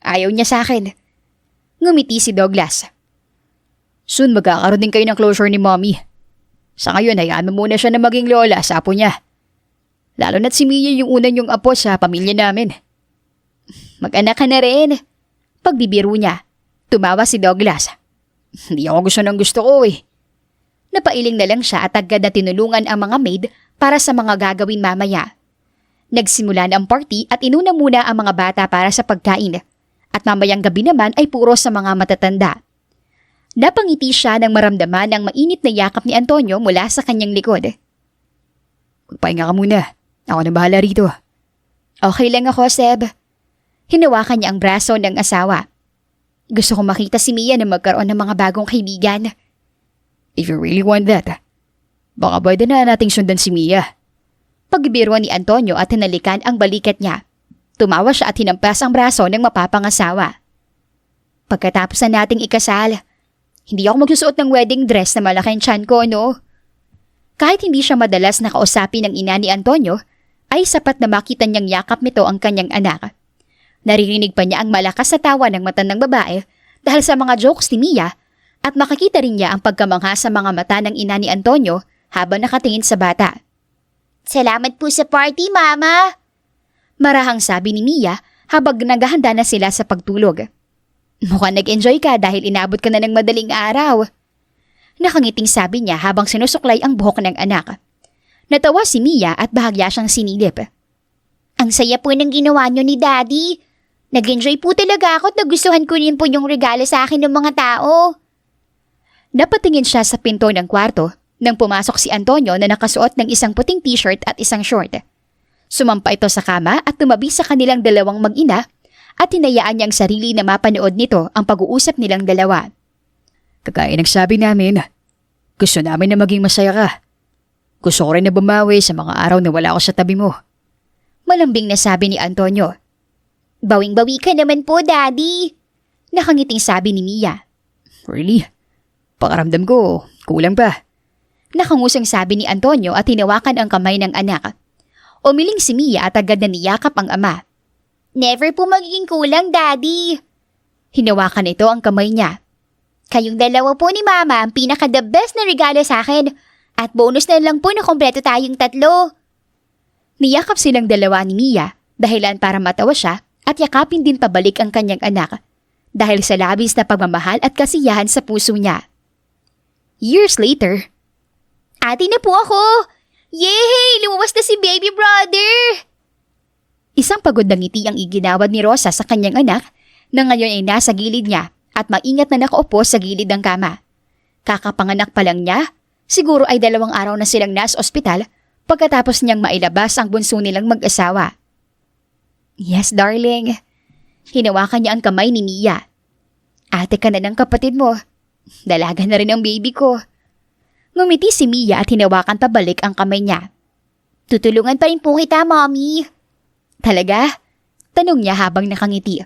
ayaw niya sa akin. Ngumiti si Douglas. Soon magkakaroon din kayo ng closure ni mommy. Sa ngayon hayaan mo muna siya na maging lola sa apo niya. Lalo na't si Mia yung unang yung apo sa pamilya namin. Mag-anak ka na rin. Pagbibiro niya, tumawa si Douglas. Hindi ako gusto ko eh. Napailing na lang siya at agad na tinulungan ang mga maid para sa mga gagawin mamaya. Nagsimula na ang party at inuna muna ang mga bata para sa pagkain. At mamayang gabi naman ay puro sa mga matatanda. Napangiti siya nang maramdaman ang mainit na yakap ni Antonio mula sa kanyang likod. Magpahinga ka muna. Ako na bahala rito. Okay lang ako, Seb. Hinawakan niya ang braso ng asawa. Gusto ko makita si Mia na magkaroon ng mga bagong kaibigan. If you really want that, baka pwede na nating sundan si Mia. Pagbibiruan ni Antonio at hinalikan ang balikat niya. Tumawa siya at hinampas ang braso ng mapapangasawa. Pagkatapos na nating ikasal, hindi ako magsusuot ng wedding dress na malaking tiyan ko, no? Kahit hindi siya madalas nakausapin ng ina ni Antonio, ay sapat na makita niyang yakap nito ang kanyang anak. Naririnig pa niya ang malakas na tawa ng matandang babae dahil sa mga jokes ni Mia at makikita rin niya ang pagkamangha sa mga mata ng ina ni Antonio habang nakatingin sa bata. Salamat po sa party, Mama. Marahang sabi ni Mia habang naghahanda na sila sa pagtulog. Mukhang nag-enjoy ka dahil inabot ka na ng madaling araw. Nakangiting sabi niya habang sinusuklay ang buhok ng anak. Natawa si Mia at bahagya siyang sinilip. Ang saya po ng ginawa niyo ni Daddy. Nag-enjoy po talaga ako at nagustuhan ko rin po yung regalo sa akin ng mga tao. Napatingin siya sa pinto ng kwarto nang pumasok si Antonio na nakasuot ng isang puting t-shirt at isang short. Sumampa ito sa kama at tumabi sa kanilang dalawang mag-ina at hinayaan niyang sarili na mapanood nito ang pag-uusap nilang dalawa. Kagaya ng sabi namin, gusto namin na maging masaya ka. Gusto ko rin na bumawi sa mga araw na wala ako sa tabi mo. Malambing na sabi ni Antonio. Bawing-bawi ka naman po, Daddy. Nakangiting sabi ni Mia. Really? Pakaramdam ko, kulang pa. Nakangusang sabi ni Antonio at hinawakan ang kamay ng anak. Umiling si Mia at agad na niyakap ang ama. Never po magiging kulang, Daddy. Hinawakan nito ang kamay niya. Kayong dalawa po ni Mama ang pinaka-the best na regalo sa akin. At bonus na lang po na kompleto tayong 3. Niyakap silang dalawa ni Mia, dahilan para matawa siya at yakapin din pabalik ang kanyang anak. Dahil sa labis na pagmamahal at kasiyahan sa puso niya. Years later, Ate na po ako! Yay! Lumabas na si baby brother! Isang pagod na ngiti ang iginawad ni Rosa sa kanyang anak na ngayon ay nasa gilid niya at maingat na nakaupo sa gilid ng kama. Kakapanganak pa lang niya, siguro ay 2 araw na silang nasa ospital pagkatapos niyang mailabas ang bunso nilang mag-asawa. Yes, darling. Hinawakan niya ang kamay ni Mia. Ate ka na ng kapatid mo. Dalaga na rin ang baby ko. Ngumiti si Mia at hinawakan pabalik ang kamay niya. Tutulungan pa rin po kita, Mommy. Talaga? Tanong niya habang nakangiti.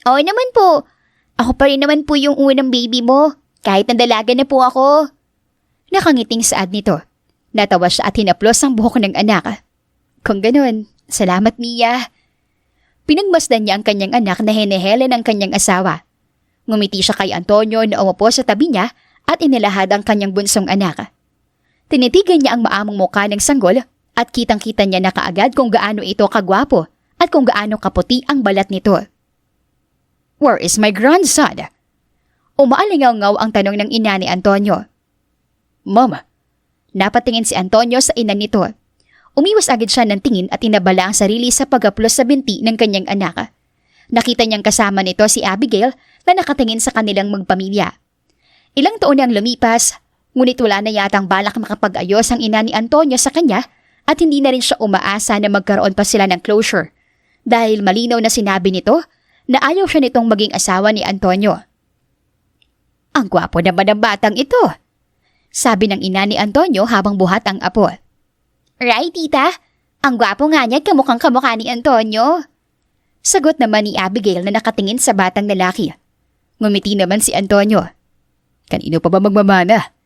Oo naman po. Ako pa rin naman po yung unang baby mo. Kahit nandalaga na po ako. Nakangiting saad nito. Natawa siya at hinaplos ang buhok ng anak. Kung ganun, salamat Mia. Pinagmasdan niya ang kanyang anak na hinihele ng kanyang asawa. Ngumiti siya kay Antonio na umupo sa tabi niya at inilahad ang kanyang bunsong anak. Tinitigan niya ang maamong mukha ng sanggol at kitang-kita niya na kaagad kung gaano ito kagwapo at kung gaano kaputi ang balat nito. Where is my grandson? Umaalingaw-ngaw ang tanong ng ina ni Antonio. Mama, napatingin si Antonio sa ina nito. Umiwas agad siya ng tingin at inabala ang sarili sa pagaplos sa binti ng kanyang anak. Nakita niyang kasama nito si Abigail na nakatingin sa kanilang magpamilya. Ilang taon na ang lumipas, ngunit wala na yatang balak makapag-ayos ang ina ni Antonio sa kanya at hindi na rin siya umaasa na magkaroon pa sila ng closure dahil malinaw na sinabi nito na ayaw siya nitong maging asawa ni Antonio. Ang gwapo naman ng batang ito, sabi ng ina ni Antonio habang buhat ang apo. Right, tita? Ang gwapo nga niya, kamukhang kamukha ni Antonio. Sagot naman ni Abigail na nakatingin sa batang lalaki. Ngumiti naman si Antonio. Kanino pa ba magmamana?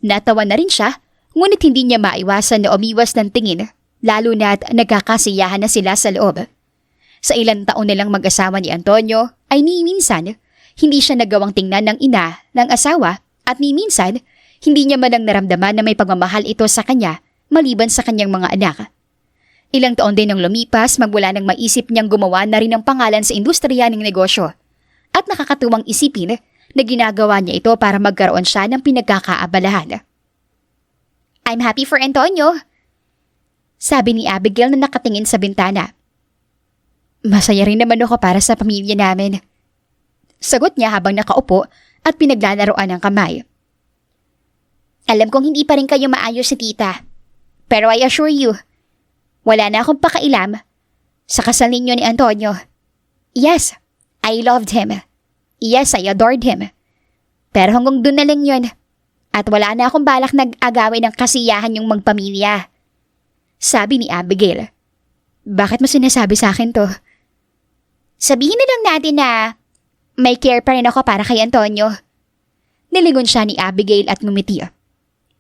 Natawa na rin siya, ngunit hindi niya maiwasan na umiwas ng tingin, lalo na't nagkakasiyahan na sila sa loob. Sa ilang taon nilang mag-asawa ni Antonio, ay ni minsan, hindi siya nagawang tingnan ng ina, ng asawa, at ni minsan, hindi niya man lang naramdaman na may pagmamahal ito sa kanya, maliban sa kanyang mga anak. Ilang taon din nang lumipas magmula nang maisip niyang gumawa na rin ng pangalan sa industriya ng negosyo. At nakakatuwang isipin na ginagawa niya ito para magkaroon siya ng pinagkakaabalahan. I'm happy for Antonio. Sabi ni Abigail na nakatingin sa bintana. Masaya rin naman ako para sa pamilya namin. Sagot niya habang nakaupo at pinaglalaroan ng kamay. Alam kong hindi pa rin kayo maayos si tita. Pero I assure you, wala na akong pakailam sa kasal ninyo ni Antonio. Yes, I loved him. Yes, I adored him. Pero hanggang doon na lang yun. At wala na akong balak nag-agawin ng kasiyahan yung magpamilya. Sabi ni Abigail. Bakit mo sinasabi sa akin to? Sabihin na lang natin na may care pa rin ako para kay Antonio. Nilingon siya ni Abigail at ngumiti.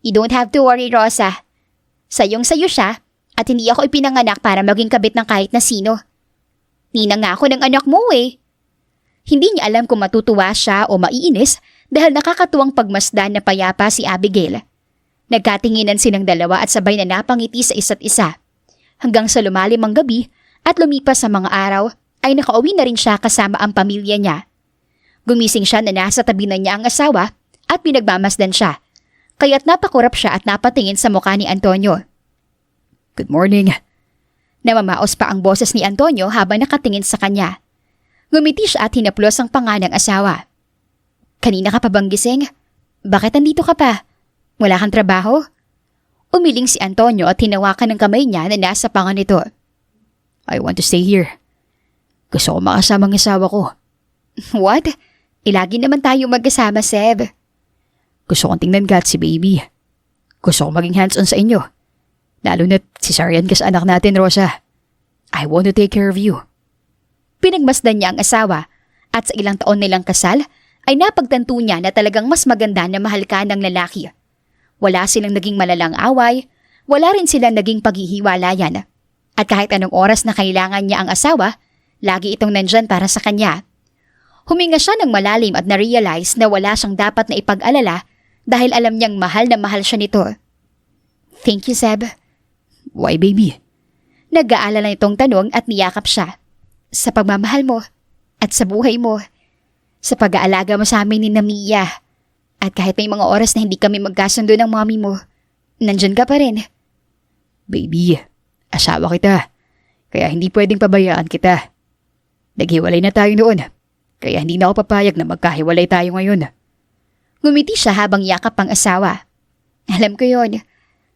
You don't have to worry, Rosa. Sayong-sayo siya at hindi ako ipinanganak para maging kabit ng kahit na sino. Ninang nga ako ng anak mo eh. Hindi niya alam kung matutuwa siya o maiinis dahil nakakatuwang pagmasdan na payapa si Abigail. Nagkatinginan silang dalawa at sabay na napangiti sa isa't isa. Hanggang sa lumalim ang gabi at lumipas sa mga araw ay nakauwi na rin siya kasama ang pamilya niya. Gumising siya na nasa tabi na niya ang asawa at pinagmamasdan siya. Kaya't napakurap siya at napatingin sa mukha ni Antonio. Good morning. Namamaos pa ang boses ni Antonio habang nakatingin sa kanya. Ngumiti siya at hinaplos ang panga ng asawa. Kanina ka pa bang gising? Bakit andito ka pa? Wala kang trabaho? Umiling si Antonio at hinawakan ng kamay niya na nasa panga nito. I want to stay here. Gusto ko makasama ang asawa ko. What? Ilagi naman tayo magkasama, Seb. Gusto kong tingnan ka at si baby. Gusto kong maging hands-on sa inyo. Lalo na't si Sarian kas anak natin, Rosa. I want to take care of you. Pinagmasdan niya ang asawa at sa ilang taon nilang kasal ay napagtanto niya na talagang mas maganda na mahal ka ng lalaki. Wala silang naging malalang away, wala rin silang naging paghihiwalayan. At kahit anong oras na kailangan niya ang asawa, lagi itong nandyan para sa kanya. Huminga siya ng malalim at na-realize na wala siyang dapat na ipag-alala dahil alam niyang mahal na mahal siya nito. Thank you, Seb. Why, baby? Nag-aalala nitong tanong at niyakap siya. Sa pagmamahal mo at sa buhay mo. Sa pag-aalaga mo sa amin ni Mia. At kahit may mga oras na hindi kami magkasundo ng mommy mo, nandyan ka pa rin. Baby, asawa kita. Kaya hindi pwedeng pabayaan kita. Naghiwalay na tayo noon. Kaya hindi na ako papayag na magkahiwalay tayo ngayon. Ngumiti siya habang yakap ang asawa. Alam ko yon.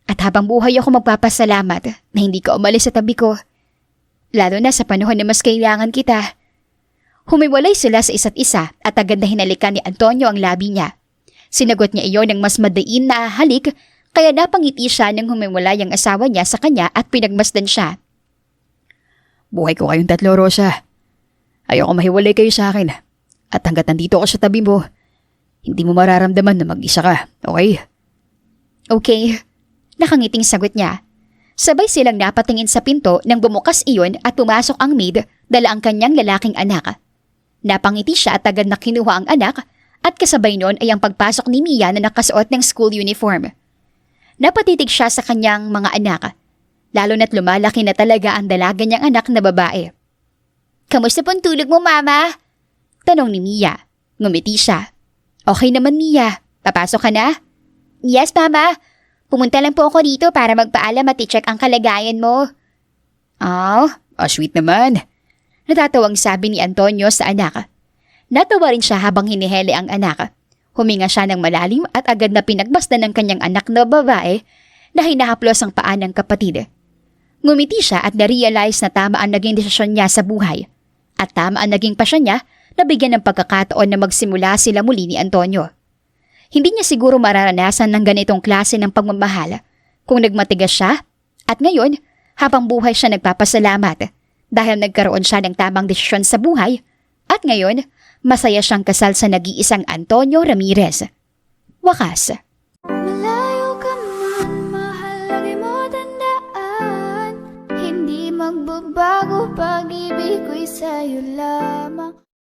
At habang buhay ako magpapasalamat na hindi ka umalis sa tabi ko. Lalo na sa panahon na mas kailangan kita. Humiwalay sila sa isa't isa at agad na hinalikan ni Antonio ang labi niya. Sinagot niya iyon ng mas madain na halik kaya napangiti siya nang humiwalay ang asawa niya sa kanya at pinagmasdan siya. Buhay ko kayong tatlo, Rosa. Ayoko mahiwalay kayo sa akin. At hanggat nandito ako sa tabi mo, hindi mo mararamdaman na mag-isa ka, okay? Okay, nakangiting sagot niya. Sabay silang napatingin sa pinto nang bumukas iyon at pumasok ang maid dala ang kanyang lalaking anak. Napangiti siya at agad na kinuha ang anak at kasabay noon ay ang pagpasok ni Mia na nakasuot ng school uniform. Napatitig siya sa kanyang mga anak, lalo na't lumalaki na talaga ang dalaga niyang anak na babae. Kamusta pong tulog mo, Mama? Tanong ni Mia. Ngumiti siya. Okay naman, Mia. Papasok ka na? Yes, Mama. Pumunta lang po ako dito para magpaalam at i-check ang kalagayan mo. Oh, Sweet naman. natatawang sabi ni Antonio sa anak. Natawa rin siya habang hinihele ang anak. Huminga siya ng malalim at agad na pinagbasdan ng kanyang anak na babae na hinahaplos ang paa ng kapatid. Ngumiti siya at na-realize na tama ang naging desisyon niya sa buhay. At tama ang naging pasya niya na bigyan ng pagkakataon na magsimula sila muli ni Antonio. Hindi niya siguro mararanasan ng ganitong klase ng pagmamahal kung nagmatigas siya at ngayon habang buhay siya nagpapasalamat dahil nagkaroon siya ng tamang desisyon sa buhay at ngayon masaya siyang kasal sa nag-iisang Antonio Ramirez. Wakas. Malayo ka man, mahal, lagi mo tandaan. Hindi magbabago, pag-ibig ko'y sa'yo lamang.